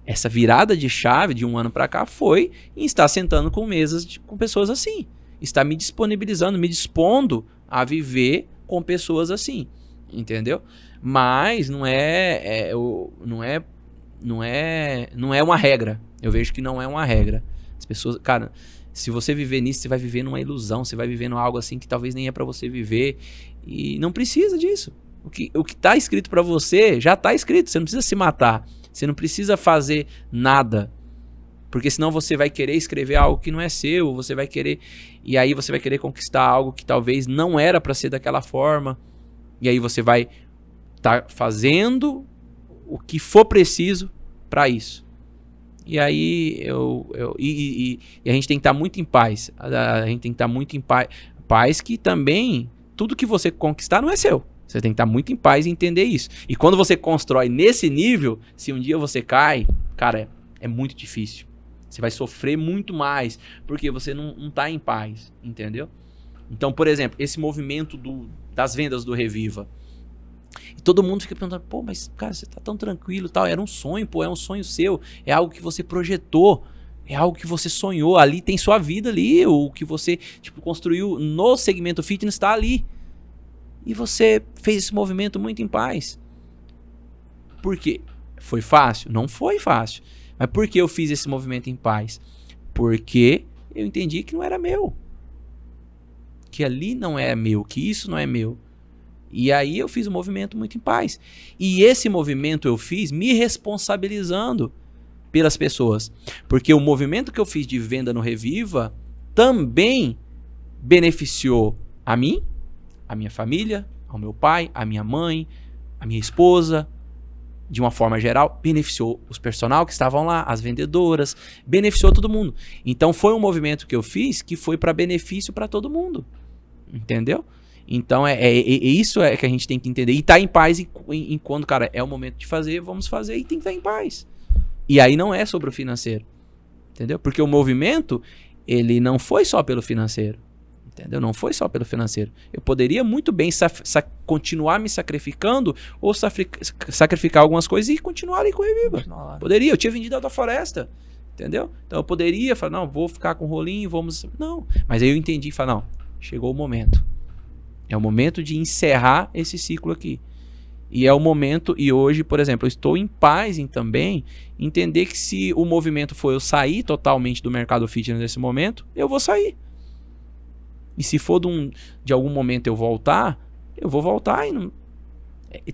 essa virada de chave de um ano pra cá foi em estar sentando com mesas com pessoas assim. Está me disponibilizando, me dispondo a viver com pessoas assim, entendeu? Mas não é uma regra. Eu vejo que não é uma regra. As pessoas, cara, se você viver nisso, você vai viver numa ilusão, você vai viver num algo assim que talvez nem é para você viver e não precisa disso. O que tá escrito para você já tá escrito. Você não precisa se matar, você não precisa fazer nada. Porque senão você vai querer escrever algo que não é seu, você vai querer... E aí você vai querer conquistar algo que talvez não era para ser daquela forma. E aí você vai estar fazendo o que for preciso para isso. E aí e a gente tem que estar muito em paz. A gente tem que estar muito em paz que também tudo que você conquistar não é seu. Você tem que estar muito em paz e entender isso. E quando você constrói nesse nível, se um dia você cai, cara, é muito difícil. Você vai sofrer muito mais, porque você não tá em paz, entendeu? Então, por exemplo, esse movimento das vendas do Reviva. E todo mundo fica perguntando, pô, mas cara, você tá tão tranquilo e tal. Era um sonho, pô, é um sonho seu. É algo que você projetou, é algo que você sonhou. Ali tem sua vida ali, o que você construiu no segmento fitness está ali. E você fez esse movimento muito em paz. Por quê? Foi fácil? Não foi fácil. Mas por que eu fiz esse movimento em paz? Porque eu entendi que não era meu. Que ali não é meu, que isso não é meu. E aí eu fiz um movimento muito em paz. E esse movimento eu fiz me responsabilizando pelas pessoas. Porque o movimento que eu fiz de venda no Reviva também beneficiou a mim, a minha família, ao meu pai, a minha mãe, a minha esposa. De uma forma geral, beneficiou os personal que estavam lá, as vendedoras, beneficiou todo mundo. Então foi um movimento que eu fiz que foi para benefício para todo mundo. Entendeu? Então isso que a gente tem que entender. E tá em paz em quando, cara, é o momento de fazer, vamos fazer e tem que estar em paz. E aí não é sobre o financeiro. Entendeu? Porque o movimento, ele não foi só pelo financeiro. Entendeu? Não foi só pelo financeiro. Eu poderia muito bem continuar me sacrificando ou sacrificar algumas coisas e continuar ali com o Reviva. Poderia, eu tinha vendido a Alta Floresta. Entendeu? Então eu poderia falar, não, vou ficar com o rolinho, vamos... Não, mas aí eu entendi e falei, não, chegou o momento. É o momento de encerrar esse ciclo aqui. E é o momento, e hoje, por exemplo, eu estou em paz em também entender que se o movimento for eu sair totalmente do mercado fitness nesse momento, eu vou sair. E se for de algum momento eu voltar, eu vou voltar e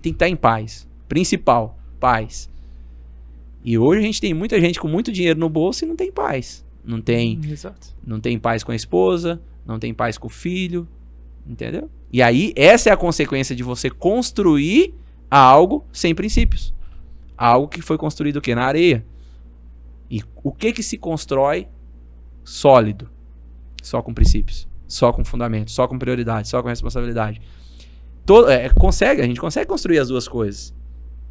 tem que estar em paz. Principal, paz. E hoje a gente tem muita gente com muito dinheiro no bolso e não tem paz. Não tem paz com a esposa, não tem paz com o filho, entendeu? E aí essa é a consequência de você construir algo sem princípios. Algo que foi construído o quê? Na areia. E o que se constrói sólido? Só com princípios. Só com fundamento, só com prioridade, só com responsabilidade. A gente consegue construir as duas coisas.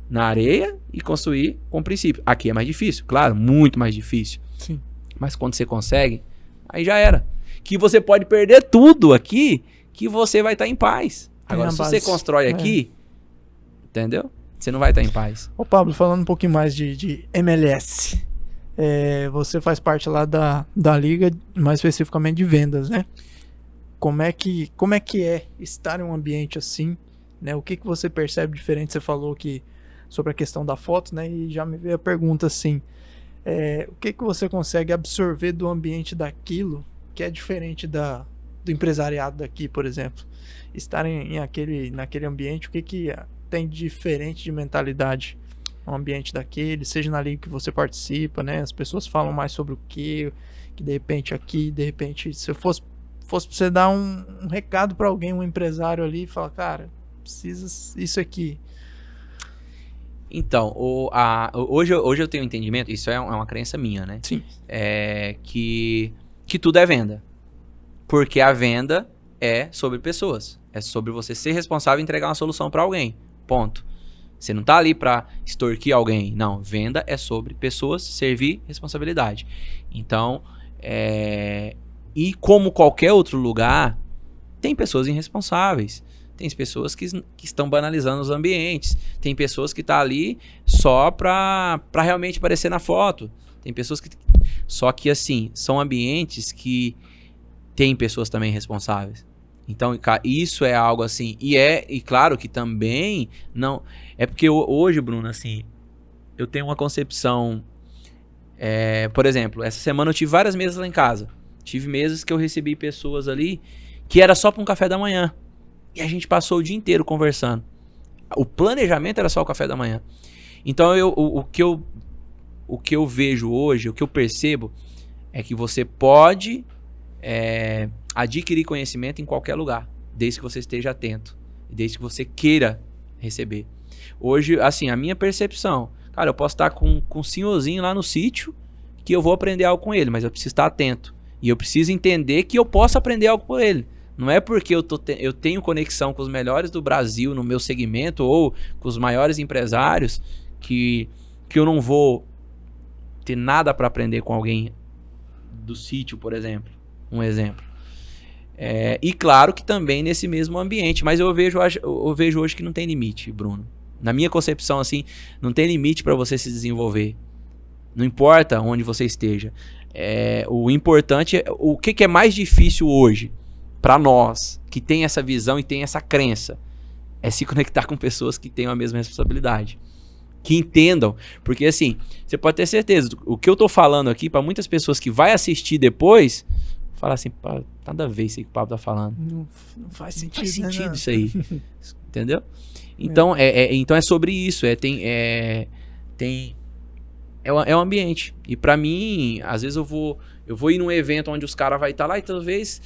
Na areia e construir com princípio. Aqui é mais difícil, claro, muito mais difícil. Sim. Mas quando você consegue, aí já era. Que você pode perder tudo aqui, que você vai estar em paz. Agora, se você constrói aqui, entendeu? Você não vai estar em paz. Ô Pablo, falando um pouquinho mais de MLS, você faz parte lá da liga, mais especificamente de vendas, né? Como é que é estar em um ambiente assim, né? O que você percebe diferente? Você falou que sobre a questão da foto, né? E já me veio a pergunta assim, o que você consegue absorver do ambiente daquilo que é diferente do empresariado daqui, por exemplo? Estar naquele ambiente, o que tem de diferente de mentalidade no ambiente daquele, seja na liga que você participa, né? As pessoas falam mais sobre o que de repente aqui, de repente, se eu fosse pra você dar um recado pra alguém, um empresário ali, e falar, cara, precisa isso aqui. Então, hoje eu tenho um entendimento, isso é uma crença minha, né? Sim. Que tudo é venda. Porque a venda é sobre pessoas. É sobre você ser responsável e entregar uma solução pra alguém. Ponto. Você não tá ali pra extorquir alguém. Não, venda é sobre pessoas, servir, responsabilidade. Então, e como qualquer outro lugar, tem pessoas irresponsáveis. Tem pessoas que estão banalizando os ambientes. Tem pessoas que estão ali só pra realmente aparecer na foto. Tem pessoas que... Só que, assim, são ambientes que tem pessoas também responsáveis. Então, isso é algo assim... E claro que também não... É porque hoje, Bruno, assim, eu tenho uma concepção... por exemplo, essa semana eu tive várias mesas lá em casa. Tive mesas que eu recebi pessoas ali que era só para um café da manhã. E a gente passou o dia inteiro conversando. O planejamento era só o café da manhã. Então, o que eu vejo hoje, o que eu percebo, é que você pode adquirir conhecimento em qualquer lugar, desde que você esteja atento, desde que você queira receber. Hoje, assim, a minha percepção, cara, eu posso estar com um senhorzinho lá no sítio que eu vou aprender algo com ele, mas eu preciso estar atento. E eu preciso entender que eu posso aprender algo com ele. Não é porque eu tenho conexão com os melhores do Brasil no meu segmento ou com os maiores empresários que eu não vou ter nada para aprender com alguém do sítio, por exemplo. Um exemplo. E claro que também nesse mesmo ambiente. Mas eu vejo hoje que não tem limite, Bruno. Na minha concepção, assim, não tem limite para você se desenvolver. Não importa onde você esteja. O importante o que é mais difícil hoje para nós que tem essa visão e tem essa crença é se conectar com pessoas que tenham a mesma responsabilidade, que entendam, porque assim, você pode ter certeza, o que eu tô falando aqui para muitas pessoas que vai assistir depois, falar assim, nada a ver isso aí que o Pablo tá falando. Não faz sentido, não faz sentido, né? Isso aí. Entendeu? Então então é sobre isso, é um ambiente. E pra mim, às vezes eu vou ir num evento onde os caras vai estar lá e talvez,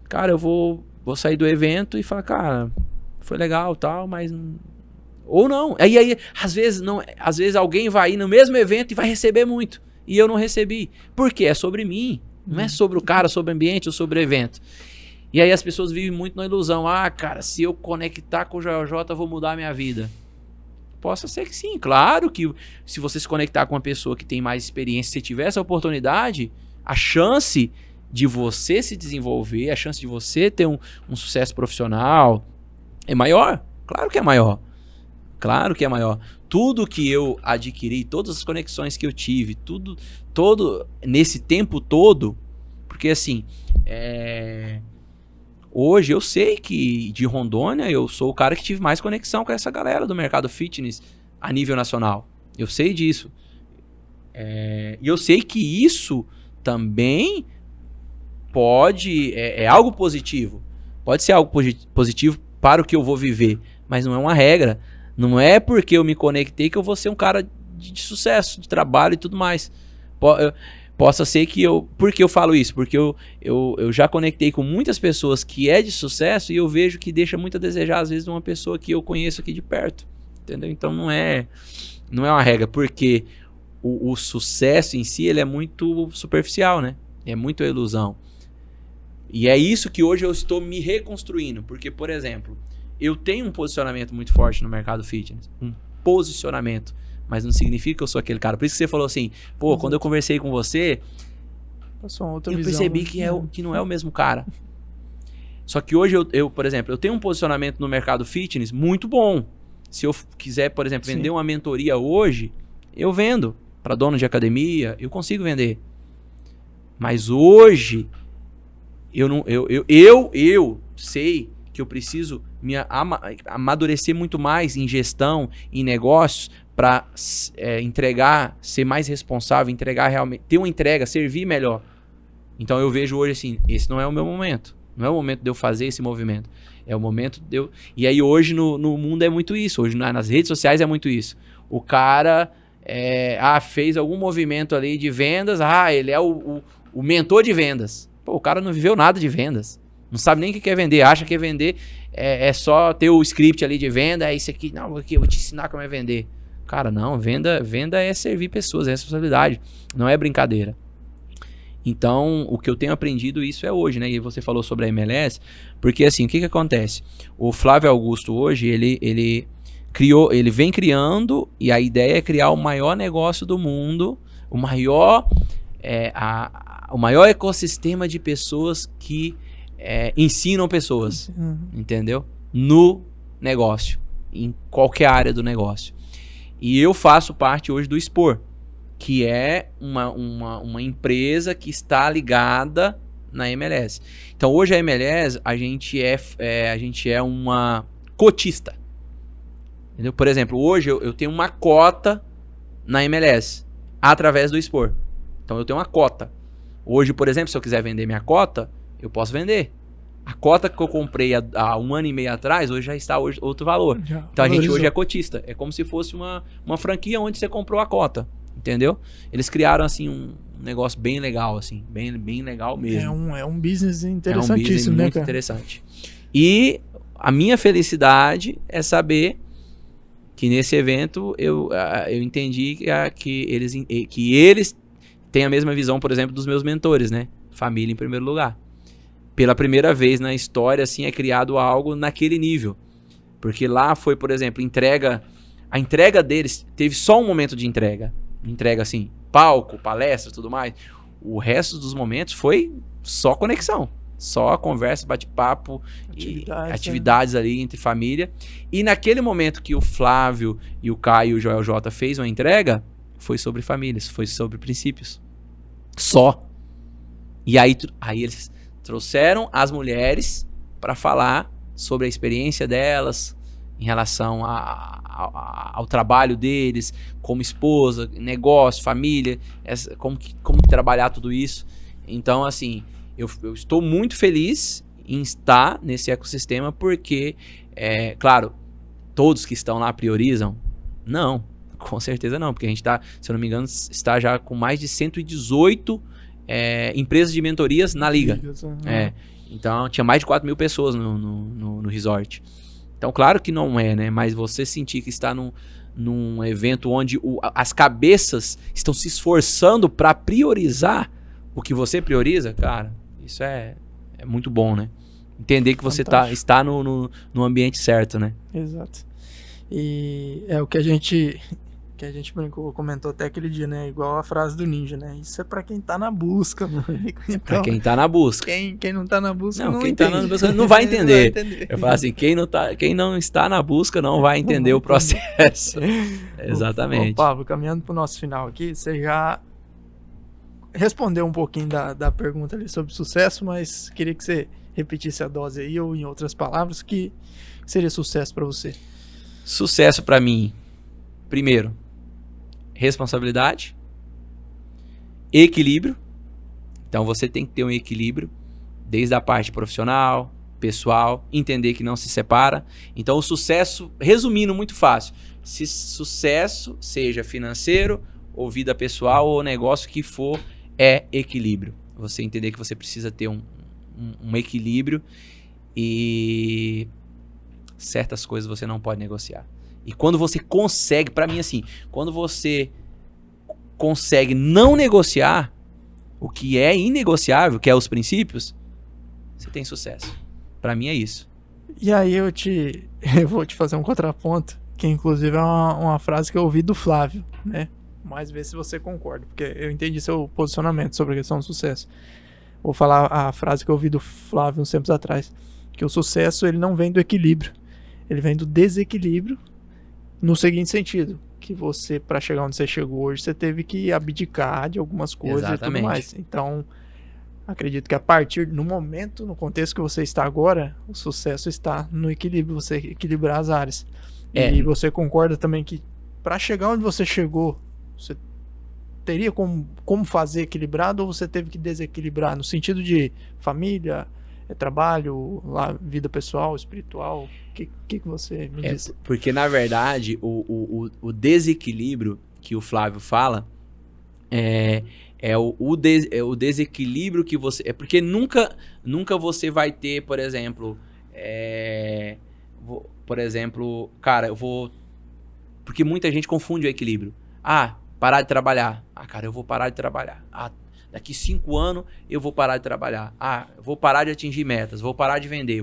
cara, eu vou sair do evento e falar, cara, foi legal tal, mas ou não. Aí às vezes alguém vai ir no mesmo evento e vai receber muito e eu não recebi. Por quê? É sobre mim, não é sobre o cara, sobre o ambiente ou sobre o evento. E aí as pessoas vivem muito na ilusão, cara, se eu conectar com o JJ eu vou mudar a minha vida. Possa ser que sim, claro que se você se conectar com uma pessoa que tem mais experiência, se tiver essa oportunidade, a chance de você se desenvolver, a chance de você ter um sucesso profissional é maior. Claro que é maior. Claro que é maior. Tudo que eu adquiri, todas as conexões que eu tive, todo nesse tempo todo, porque assim, hoje eu sei que de Rondônia eu sou o cara que tive mais conexão com essa galera do mercado fitness a nível nacional. Eu sei disso. E eu sei que isso também é algo positivo. Pode ser algo positivo para o que eu vou viver, mas não é uma regra. Não é porque eu me conectei que eu vou ser um cara de sucesso, de trabalho e tudo mais. Possa ser que por que eu falo isso? Porque eu já conectei com muitas pessoas que é de sucesso e eu vejo que deixa muito a desejar, às vezes, de uma pessoa que eu conheço aqui de perto. Entendeu? Então não é uma regra, porque o sucesso em si ele é muito superficial, né? É muito ilusão. E é isso que hoje eu estou me reconstruindo. Porque, por exemplo, eu tenho um posicionamento muito forte no mercado fitness. Um posicionamento. Mas não significa que eu sou aquele cara. Por isso que você falou assim, quando eu conversei com você, eu percebi que não é o mesmo cara. Só que hoje eu, por exemplo, eu tenho um posicionamento no mercado fitness muito bom. Se eu quiser, por exemplo, vender uma mentoria hoje, eu vendo para dono de academia, eu consigo vender. Mas hoje eu sei que eu preciso me amadurecer muito mais em gestão, em negócios, para entregar, ser mais responsável, entregar realmente, ter uma entrega, servir melhor. Então eu vejo hoje assim, esse não é o meu momento. Não é o momento de eu fazer esse movimento. É o momento de eu... E aí hoje no mundo é muito isso. Hoje nas redes sociais é muito isso. O cara fez algum movimento ali de vendas. Ele é o mentor de vendas. Pô, o cara não viveu nada de vendas. Não sabe nem o que quer vender. Acha que vender é só ter o script ali de venda. É isso aqui. Não, aqui eu vou te ensinar como é vender. Cara, não. Venda é servir pessoas. É responsabilidade. Não é brincadeira. Então, o que eu tenho aprendido isso é hoje, né? E você falou sobre a MLS, porque assim, o que acontece? O Flávio Augusto hoje, ele vem criando, e a ideia é criar o maior negócio do mundo, o maior ecossistema de pessoas que ensinam pessoas, entendeu? No negócio, em qualquer área do negócio. E eu faço parte hoje do Expor, que é uma empresa que está ligada na MLS. Então, hoje a MLS, a gente é uma cotista. Entendeu? Por exemplo, hoje eu tenho uma cota na MLS, através do Expor. Então, eu tenho uma cota. Hoje, por exemplo, se eu quiser vender minha cota, eu posso vender. A cota que eu comprei há 1 ano e meio atrás, hoje já está outro valor. Então, a gente hoje é cotista. É como se fosse uma franquia onde você comprou a cota. Entendeu? Eles criaram, assim, um negócio bem legal, assim. Bem legal mesmo. É um business interessantíssimo, é um business né, muito cara? interessante. E a minha felicidade é saber que nesse evento eu entendi que eles têm a mesma visão, por exemplo, dos meus mentores, né? Família em primeiro lugar. Pela primeira vez na história, assim, é criado algo naquele nível. Porque lá foi, por exemplo, a entrega deles teve só um momento de entrega, assim, palco, palestra, tudo mais. O resto dos momentos foi só conexão, só conversa, bate-papo, atividades ali entre família. E naquele momento que o Flávio e o Caio e o Joel J fez uma entrega, foi sobre famílias, foi sobre princípios. Só. E aí eles trouxeram as mulheres para falar sobre a experiência delas em relação ao trabalho deles, como esposa, negócio, família, como trabalhar tudo isso. Então, assim, eu estou muito feliz em estar nesse ecossistema, porque, claro, todos que estão lá priorizam? Não, com certeza não, porque a gente está, se eu não me engano, está já com mais de 118 empresas de mentorias na liga. Então, tinha mais de 4 mil pessoas no resort. Então, claro que não né? Mas você sentir que está num evento onde as cabeças estão se esforçando para priorizar o que você prioriza, cara, isso é muito bom, né? Entender que você está no ambiente certo, né? Exato. E é o que a gente brincou, comentou até aquele dia, né? Igual a frase do ninja, né? Isso é pra quem tá na busca, mano. Então, pra quem tá na busca. Quem não tá na busca não quem entende. Tá na busca não vai entender. Eu falo assim, quem não está na busca não vai entender o processo. Exatamente. Ô, Pablo, caminhando pro nosso final aqui, você já respondeu um pouquinho da pergunta ali sobre sucesso, mas queria que você repetisse a dose aí, ou em outras palavras, que seria sucesso pra você? Sucesso pra mim, primeiro, responsabilidade, equilíbrio. Então você tem que ter um equilíbrio desde a parte profissional, pessoal, entender que não se separa. Então o sucesso, resumindo muito fácil, se sucesso seja financeiro ou vida pessoal ou negócio que for, é equilíbrio. Você entender que você precisa ter um equilíbrio e certas coisas você não pode negociar. E quando você consegue, pra mim assim, quando você consegue não negociar o que é inegociável, que é os princípios, você tem sucesso. Pra mim é isso. E aí eu vou te fazer um contraponto, que inclusive é uma frase que eu ouvi do Flávio, né? Mas vê se você concorda, porque eu entendi seu posicionamento sobre a questão do sucesso. Vou falar a frase que eu ouvi do Flávio uns tempos atrás, que o sucesso ele não vem do equilíbrio, ele vem do desequilíbrio No seguinte sentido, que você, para chegar onde você chegou hoje, você teve que abdicar de algumas coisas e tudo Exatamente. mais. Então, acredito que a partir, no momento, no contexto que você está agora, o sucesso está no equilíbrio, você equilibrar as áreas. E você concorda também que para chegar onde você chegou, você teria como fazer equilibrado ou você teve que desequilibrar no sentido de família, trabalho, vida pessoal, espiritual? O que você me diz? Porque, na verdade, o desequilíbrio que o Flávio fala é o desequilíbrio que você... É porque nunca você vai ter, por exemplo... cara, eu vou... Porque muita gente confunde o equilíbrio. Parar de trabalhar. Cara, eu vou parar de trabalhar. Daqui 5 anos eu vou parar de trabalhar. Eu vou parar de atingir metas, vou parar de vender.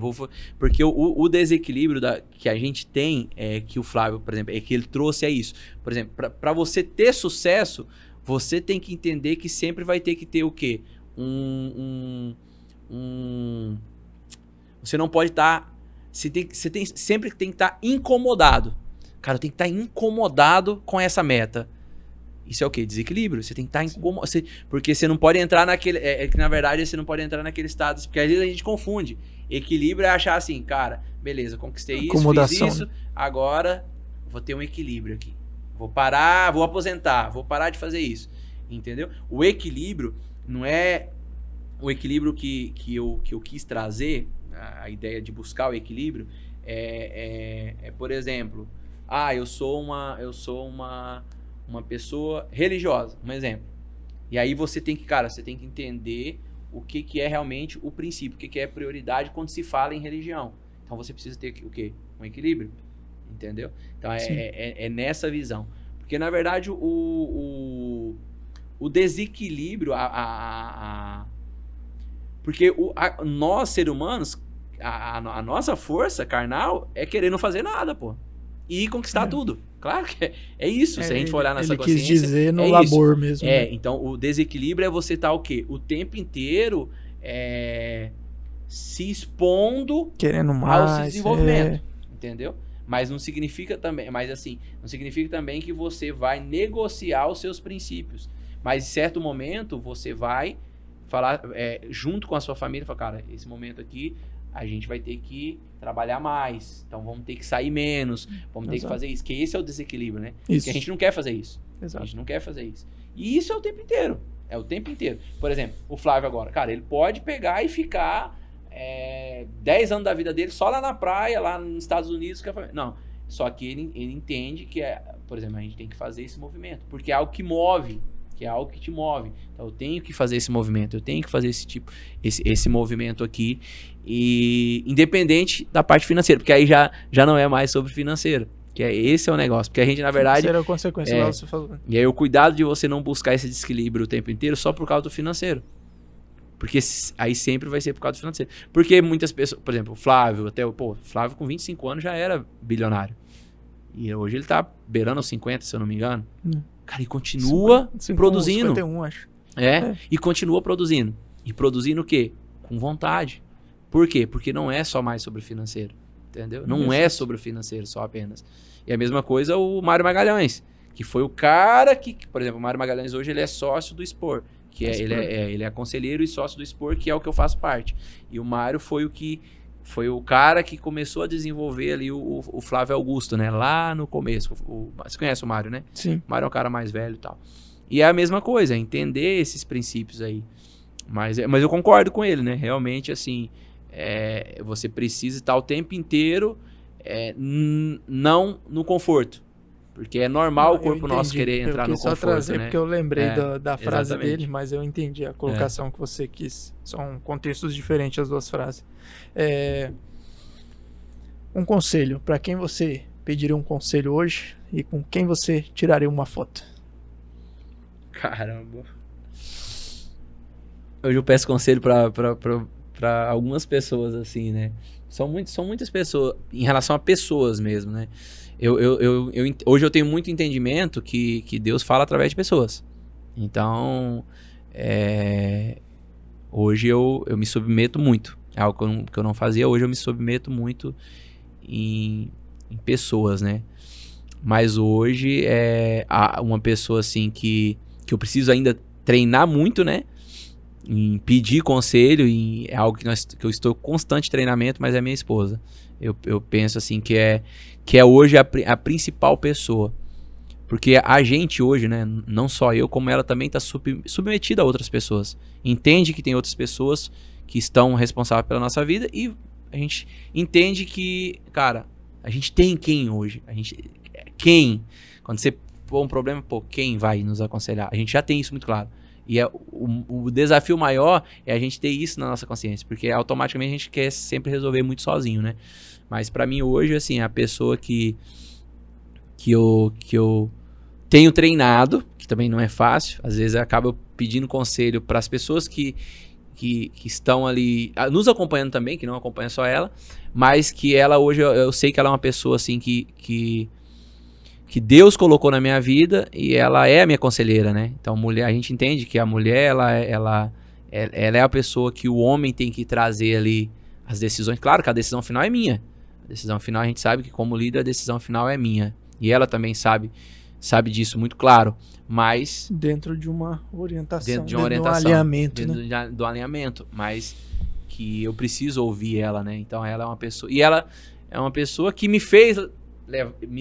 Porque o desequilíbrio que a gente tem, que o Flávio, por exemplo, que ele trouxe isso. Por exemplo, para você ter sucesso, você tem que entender que sempre vai ter que ter o quê? Você não pode estar... sempre tem que estar incomodado. Cara, tem que estar incomodado com essa meta. Isso é o quê? Desequilíbrio. Você tem que estar incomodado. Porque você não pode entrar naquele... que na verdade você não pode entrar naquele estado. Porque às vezes a gente confunde. Equilíbrio é achar assim, cara, beleza, conquistei isso, fiz isso, agora vou ter um equilíbrio aqui. Vou parar, vou aposentar, vou parar de fazer isso. Entendeu? O equilíbrio não é o equilíbrio que eu quis trazer, a ideia de buscar o equilíbrio, por exemplo, eu sou uma pessoa religiosa, um exemplo. E aí você tem que entender o que é realmente o princípio, o que é a prioridade quando se fala em religião. Então você precisa ter o quê? Um equilíbrio, entendeu? Então é nessa visão. Porque na verdade o desequilíbrio, porque nós, seres humanos, a nossa força carnal é querer não fazer nada, pô. E conquistar tudo. Claro que é isso, se a gente for olhar nessa consciência. Ele quis dizer no labor isso. mesmo. Né? Então o desequilíbrio é você estar o quê? O tempo inteiro se expondo querendo mais, ao desenvolvimento. Entendeu? Mas não significa também, não significa também que você vai negociar os seus princípios. Mas em certo momento você vai falar junto com a sua família, falar, cara, esse momento aqui a gente vai ter que trabalhar mais, então vamos ter que sair menos, vamos ter que fazer isso, que esse é o desequilíbrio, né? Isso. Porque a gente não quer fazer isso. Exato. A gente não quer fazer isso. E isso é o tempo inteiro. É o tempo inteiro. Por exemplo, o Flávio agora, cara, ele pode pegar e ficar 10 anos da vida dele só lá na praia, lá nos Estados Unidos. Não, só que ele entende que, por exemplo, a gente tem que fazer esse movimento, porque é algo que move, que é algo que te move. Então eu tenho que fazer esse movimento, eu tenho que fazer esse movimento aqui, e independente da parte financeira, porque aí já não é mais sobre financeiro, que esse é o negócio, porque a gente, na verdade... Financeiro é a consequência, lá você falou. E aí o cuidado de você não buscar esse desequilíbrio o tempo inteiro só por causa do financeiro. Porque aí sempre vai ser por causa do financeiro. Porque muitas pessoas, por exemplo, o Flávio, Flávio com 25 anos já era bilionário. E hoje ele tá beirando os 50, se eu não me engano. Cara, e continua produzindo. 51, acho. E continua produzindo. E produzindo o quê? Com vontade. Por quê? Porque não é só mais sobre o financeiro. Entendeu? Não é sobre o financeiro só apenas. E a mesma coisa o Mário Magalhães, que foi o cara que, por exemplo, o Mário Magalhães hoje ele é sócio do Expor, que ele é conselheiro e sócio do Expor, que é o que eu faço parte. E o Mário foi o cara que começou a desenvolver ali o Flávio Augusto, né? Lá no começo. Você conhece o Mário, né? Sim. O Mário é um cara mais velho e tal. E é a mesma coisa, entender esses princípios aí. Mas eu concordo com ele, né? Realmente, assim, você precisa estar o tempo inteiro não no conforto. Porque é normal o corpo nosso querer entrar no conforto, só trazer, né? porque eu lembrei da frase exatamente. dele, mas eu entendi a colocação que você quis. São contextos diferentes as duas frases. Um conselho, para quem você pediria um conselho hoje e com quem você tiraria uma foto? Caramba. Hoje eu peço conselho para algumas pessoas, assim, né? São muitas pessoas, em relação a pessoas mesmo, né? Hoje eu tenho muito entendimento que Deus fala através de pessoas. Então, hoje eu me submeto muito. É algo que eu não fazia, hoje eu me submeto muito em pessoas, né? Mas hoje é uma pessoa assim que eu preciso ainda treinar muito, né? Em pedir conselho, é algo que eu estou em constante treinamento, mas é minha esposa. Eu penso assim que é hoje a principal pessoa. Porque a gente hoje, né, não só eu, como ela também está submetida a outras pessoas. Entende que tem outras pessoas que estão responsáveis pela nossa vida e a gente entende que, cara, a gente tem quem hoje? Quem? Quando você pôr um problema, quem vai nos aconselhar? A gente já tem isso muito claro. E o desafio maior é a gente ter isso na nossa consciência, porque automaticamente a gente quer sempre resolver muito sozinho, né? Mas pra mim hoje, assim, a pessoa que eu tenho treinado, que também não é fácil, às vezes eu acabo pedindo conselho para as pessoas que estão ali nos acompanhando também, que não acompanha só ela, mas que ela hoje, eu sei que ela é uma pessoa assim que Deus colocou na minha vida e ela é a minha conselheira, né? Então a gente entende que a mulher, ela é a pessoa que o homem tem que trazer ali as decisões. Claro que a decisão final é minha. A decisão final a gente sabe que como líder a decisão final é minha. E ela também sabe disso muito claro. Mas dentro de uma orientação, dentro de um alinhamento, dentro né? do alinhamento, mas que eu preciso ouvir ela, né? Então ela é uma pessoa, e ela é uma pessoa que me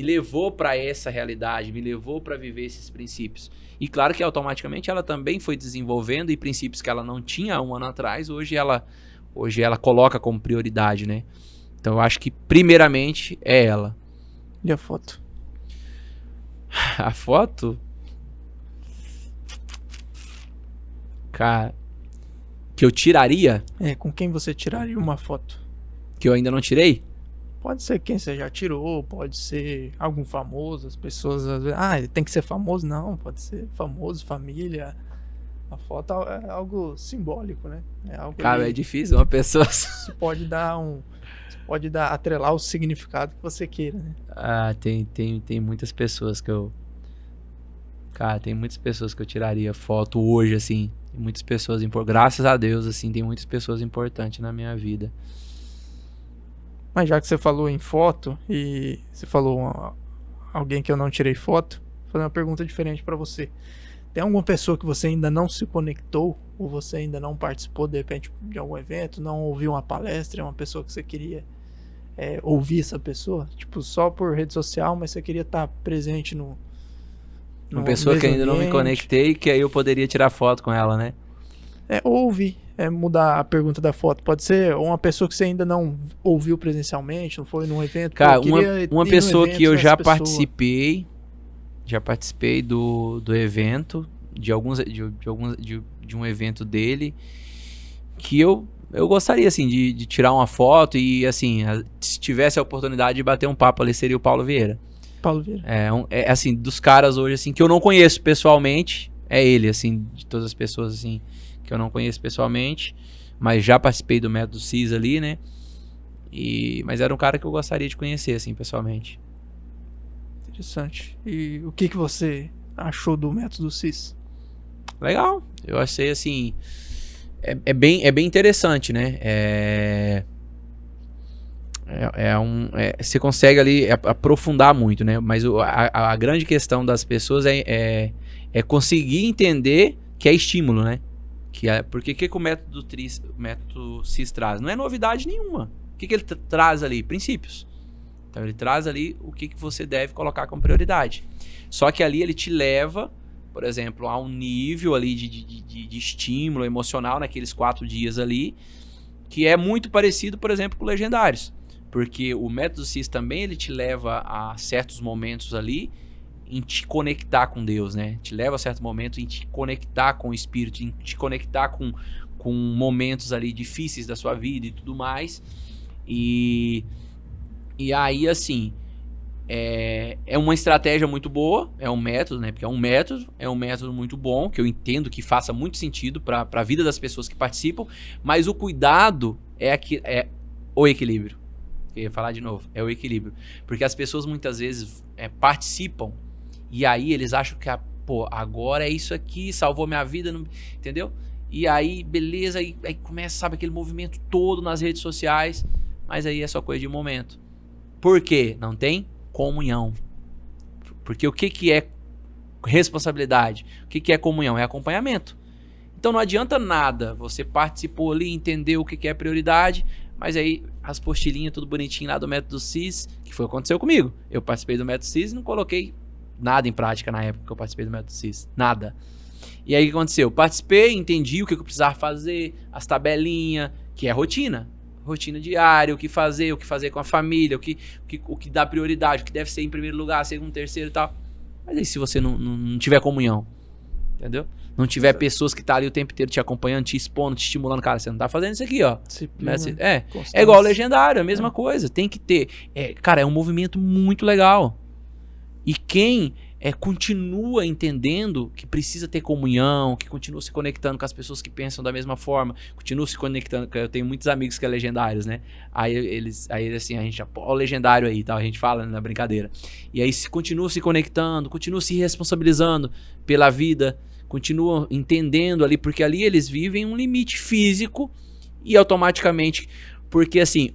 levou para essa realidade, me levou para viver esses princípios. E claro que automaticamente ela também foi desenvolvendo e princípios que ela não tinha há um ano atrás, hoje ela coloca como prioridade, né? Então eu acho que primeiramente é ela. E a foto? A foto? Cara, que eu tiraria? Com quem você tiraria uma foto? Que eu ainda não tirei? Pode ser quem você já tirou, pode ser algum famoso, as pessoas às vezes, ele tem que ser famoso, não, pode ser famoso, família. A foto é algo simbólico, né? É algo Cara, é difícil uma pessoa. Você pode atrelar o significado que você queira, né? Tem muitas pessoas que eu. Cara, tem muitas pessoas que eu tiraria foto hoje, assim. Tem muitas pessoas graças a Deus, assim, tem muitas pessoas importantes na minha vida. Mas já que você falou em foto e você falou alguém que eu não tirei foto, vou fazer uma pergunta diferente pra você. Tem alguma pessoa que você ainda não se conectou ou você ainda não participou de repente de algum evento, não ouviu uma palestra, é uma pessoa que você queria ouvir essa pessoa? Tipo, só por rede social, mas você queria estar presente no uma pessoa que ainda não me conectei, que aí eu poderia tirar foto com ela, né? Ouvir. Mudar a pergunta da foto. Pode ser uma pessoa que você ainda não ouviu presencialmente, não foi num evento. Cara, uma pessoa que eu já participei do evento, de um evento dele, que eu gostaria, assim, de tirar uma foto e, assim, se tivesse a oportunidade de bater um papo ali, seria o Paulo Vieira. Paulo Vieira. Assim, dos caras hoje, assim, que eu não conheço pessoalmente, é ele, assim, de todas as pessoas, assim, que eu não conheço pessoalmente, mas já participei do Método CIS ali, né? Mas era um cara que eu gostaria de conhecer, assim, pessoalmente. Interessante. E o que você achou do Método CIS? Legal. Eu achei, assim, é bem interessante, né? Você consegue ali aprofundar muito, né? Mas a grande questão das pessoas é conseguir entender que é estímulo, né? Porque que o método CIS traz? Não é novidade nenhuma. O que ele traz ali? Princípios. Então ele traz ali o que você deve colocar como prioridade. Só que ali ele te leva, por exemplo, a um nível ali de estímulo emocional naqueles 4 dias ali, que é muito parecido, por exemplo, com Legendários. Porque o método CIS também ele te leva a certos momentos ali em te conectar com Deus, né? Te leva a certo momento em te conectar com o Espírito, em te conectar com momentos ali difíceis da sua vida e tudo mais. E aí, assim, é uma estratégia muito boa, é um método, né? Porque é um método muito bom, que eu entendo que faça muito sentido para a vida das pessoas que participam, mas o cuidado é o equilíbrio. Eu ia falar de novo, é o equilíbrio. Porque as pessoas muitas vezes participam e aí eles acham que, agora é isso aqui, salvou minha vida, não, entendeu? E aí, beleza, aí começa, sabe, aquele movimento todo nas redes sociais, mas aí é só coisa de momento. Por quê? Não tem comunhão. Porque o que é responsabilidade? O que é comunhão? É acompanhamento. Então não adianta nada, você participou ali, entendeu o que é prioridade, mas aí as postilhinhas tudo bonitinho lá do método CIS, que foi o que aconteceu comigo. Eu participei do método CIS e não coloquei nada em prática na época que eu participei do método CIS. Nada. E aí o que aconteceu? Eu participei, entendi o que eu precisava fazer, as tabelinhas, que é rotina. Rotina diária, o que fazer com a família, o que dá prioridade, o que deve ser em primeiro lugar, segundo, terceiro e tal. Mas aí se você não tiver comunhão, entendeu? Não tiver pessoas que tá ali o tempo inteiro te acompanhando, te expondo, te estimulando, cara, você não tá fazendo isso aqui, ó. É igual o Legendário, a mesma coisa. Tem que ter. Cara, é um movimento muito legal. E quem continua entendendo que precisa ter comunhão, que continua se conectando com as pessoas que pensam da mesma forma, continua se conectando, eu tenho muitos amigos que é Legendários, né? Aí eles assim, a gente já, o Legendário aí, tal, a gente fala na brincadeira. E aí continua se conectando, continua se responsabilizando pela vida, continuam entendendo ali, porque ali eles vivem um limite físico e automaticamente, porque assim,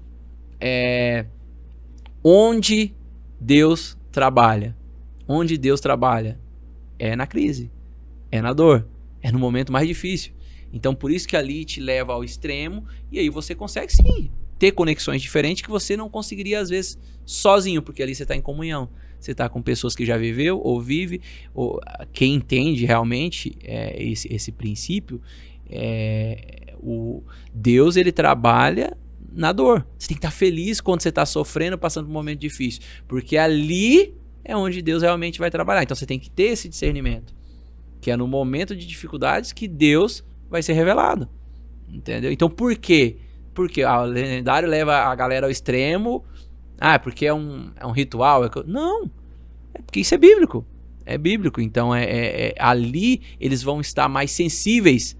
onde Deus trabalha é na crise, é na dor, é no momento mais difícil. Então por isso que ali te leva ao extremo e aí você consegue sim ter conexões diferentes que você não conseguiria às vezes sozinho, porque ali você está em comunhão. Você está com pessoas que já viveu ou vive, ou quem entende realmente esse princípio, o Deus ele trabalha na dor. Você tem que estar feliz quando você está sofrendo, passando por um momento difícil, porque ali é onde Deus realmente vai trabalhar. Então você tem que ter esse discernimento, que é no momento de dificuldades que Deus vai ser revelado, entendeu? Então por quê? Porque o Legendário leva a galera ao extremo. Porque é um ritual. Não, é porque isso é bíblico. É bíblico. Então ali eles vão estar mais sensíveis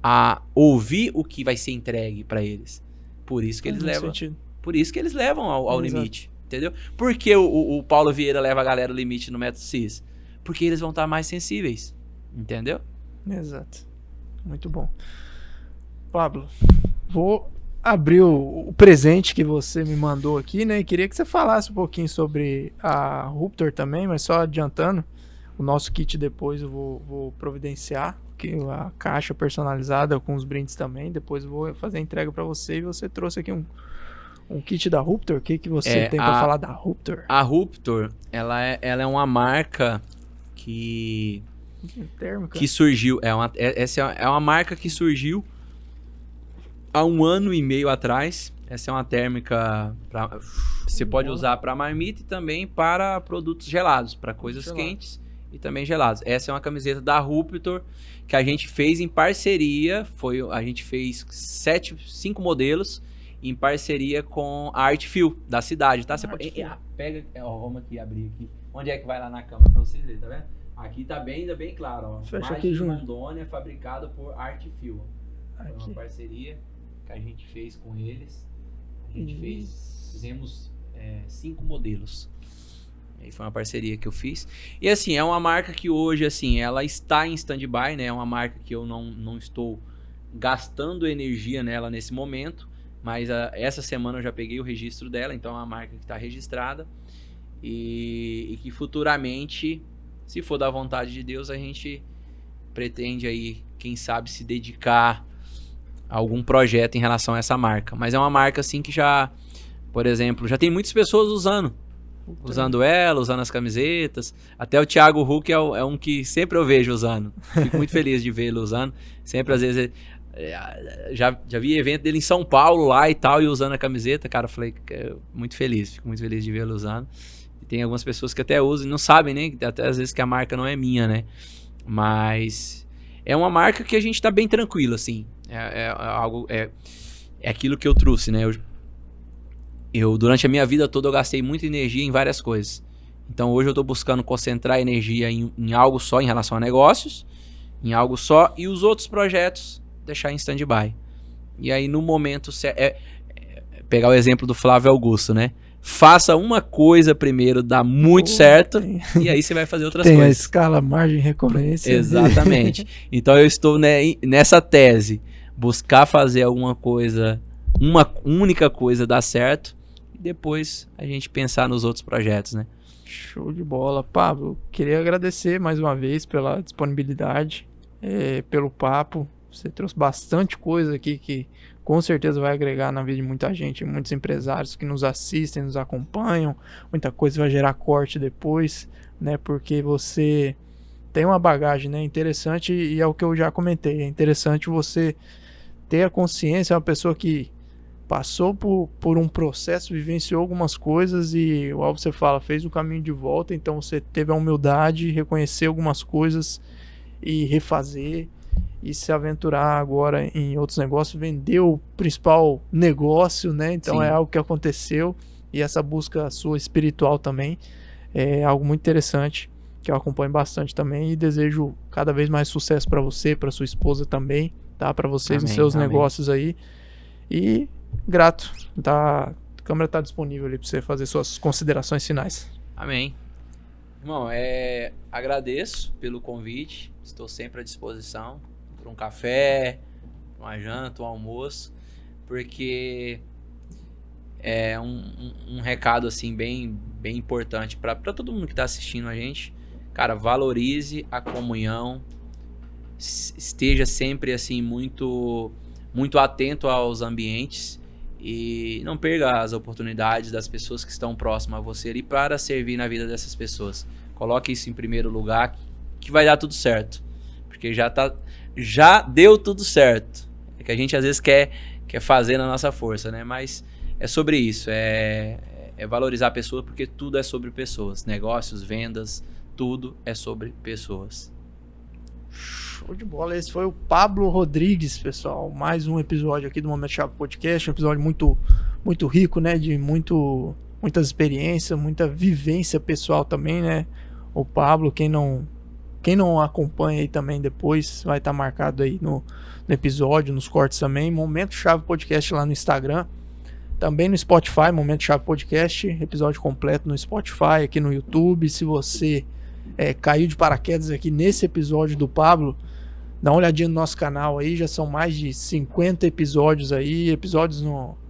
a ouvir o que vai ser entregue para eles. Por isso que eles levam. Por isso que eles levam ao limite. Entendeu? Por que o Paulo Vieira leva a galera ao limite no método CIS? Porque eles vão estar mais sensíveis. Entendeu? Exato. Muito bom. Pablo, vou abrir o presente que você me mandou aqui, né? E queria que você falasse um pouquinho sobre a Ruptor também, mas só adiantando, o nosso kit depois eu vou providenciar, a caixa personalizada com os brindes também. Depois eu vou fazer a entrega para você e você trouxe aqui um kit da Ruptor. O que você tem para falar da Ruptor? A Ruptor, ela é uma marca que surgiu. Essa é uma marca que surgiu há 1 ano e meio atrás. Essa é uma térmica você pode usar para marmita e também para produtos gelados, para coisas quentes e também gelados. Essa é uma camiseta da Ruptor que a gente fez em parceria. A gente fez 5 modelos em parceria com a Artfeel da cidade, tá? Você pega, vamos aqui abrir aqui. Onde é que vai lá na câmera para vocês verem, tá vendo? Aqui tá ainda bem claro, ó. Fecha aqui, João. Rondônia, fabricado por Artfeel. Foi uma parceria que a gente fez com eles. A gente fizemos 5 modelos. Aí foi uma parceria que eu fiz. E assim, é uma marca que hoje, assim, ela está em stand-by, né? É uma marca que eu não estou gastando energia nela nesse momento. Mas essa semana eu já peguei o registro dela, então é uma marca que está registrada. E que futuramente, se for da vontade de Deus, a gente pretende aí, quem sabe, se dedicar a algum projeto em relação a essa marca. Mas é uma marca assim que já, por exemplo, já tem muitas pessoas usando ela, usando as camisetas. Até o Thiago Huck é um que sempre eu vejo usando. Fico muito feliz de vê-lo usando. Sempre, às vezes, já vi evento dele em São Paulo lá e tal, e usando a camiseta. Cara, eu falei, muito feliz, fico muito feliz de vê-lo usando. E tem algumas pessoas que até usam e não sabem, né? Até às vezes que a marca não é minha, né? Mas é uma marca que a gente tá bem tranquilo, assim. É aquilo que eu trouxe, né? Eu durante a minha vida toda eu gastei muita energia em várias coisas. Então hoje eu tô buscando concentrar energia em algo só em relação a negócios, em algo só, e os outros projetos deixar em stand-by. E aí no momento pegar o exemplo do Flávio Augusto, né? Faça uma coisa primeiro, dá muito certo, e aí você vai fazer outras coisas. Tem a escala, margem, recorrência. Exatamente. Então eu estou nessa tese, buscar fazer alguma coisa, uma única coisa dar certo, e depois a gente pensar nos outros projetos, né? Show de bola. Pablo, queria agradecer mais uma vez pela disponibilidade, pelo papo. Você trouxe bastante coisa aqui que com certeza vai agregar na vida de muita gente, muitos empresários que nos assistem, nos acompanham. Muita coisa vai gerar corte depois, né? Porque você tem uma bagagem, né, interessante, e é o que eu já comentei. É interessante você ter a consciência, é uma pessoa que passou por um processo, vivenciou algumas coisas e, igual você fala, fez o caminho de volta. Então você teve a humildade, reconhecer algumas coisas e refazer e se aventurar agora em outros negócios, vender o principal negócio, né? Então Sim. é algo que aconteceu, e essa busca sua espiritual também é algo muito interessante, que eu acompanho bastante também, e desejo cada vez mais sucesso para você, para sua esposa também, tá? Para vocês nos seus negócios aí. E grato, tá? A câmera está disponível ali para você fazer suas considerações finais. Amém. Irmão, agradeço pelo convite, estou sempre à disposição para um café, uma janta, um almoço, porque é um recado assim bem importante para todo mundo que está assistindo a gente. Cara, valorize a comunhão, esteja sempre assim muito atento aos ambientes e não perca as oportunidades das pessoas que estão próximas a você ali para servir na vida dessas pessoas. Coloque isso em primeiro lugar, que vai dar tudo certo, porque já deu tudo certo. É que a gente às vezes quer fazer na nossa força, né? Mas é sobre isso, é valorizar a pessoa, porque tudo é sobre pessoas, negócios, vendas, tudo é sobre pessoas. Show de bola. Esse foi o Pablo Rodrigues, pessoal. Mais um episódio aqui do Momento Chave Podcast. Um episódio muito rico, né? De muitas experiências, muita vivência pessoal também, né? O Pablo, quem não acompanha aí também depois, vai estar marcado aí no episódio, nos cortes também. Momento Chave Podcast lá no Instagram. Também no Spotify, Momento Chave Podcast. Episódio completo no Spotify, aqui no YouTube. Se você caiu de paraquedas aqui nesse episódio do Pablo, dá uma olhadinha no nosso canal aí, já são mais de 50 episódios aí, episódios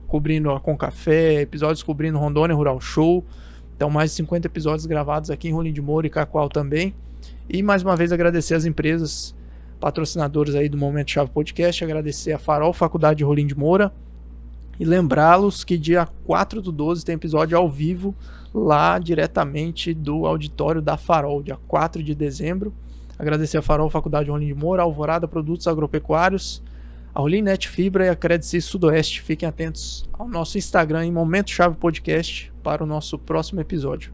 cobrindo a Concafé, episódios cobrindo Rondônia Rural Show. Então mais de 50 episódios gravados aqui em Rolim de Moura e Cacoal também. E mais uma vez agradecer as empresas patrocinadoras aí do Momento Chave Podcast, agradecer a Farol Faculdade de Rolim de Moura, e lembrá-los que dia 4/12 tem episódio ao vivo lá diretamente do auditório da Farol, dia 4 de dezembro. Agradecer a Farol Faculdade de Rolim de Moura, Alvorada Produtos Agropecuários, a Rolim Net Fibra e a Credit Sudoeste. Fiquem atentos ao nosso Instagram em Momento Chave Podcast para o nosso próximo episódio.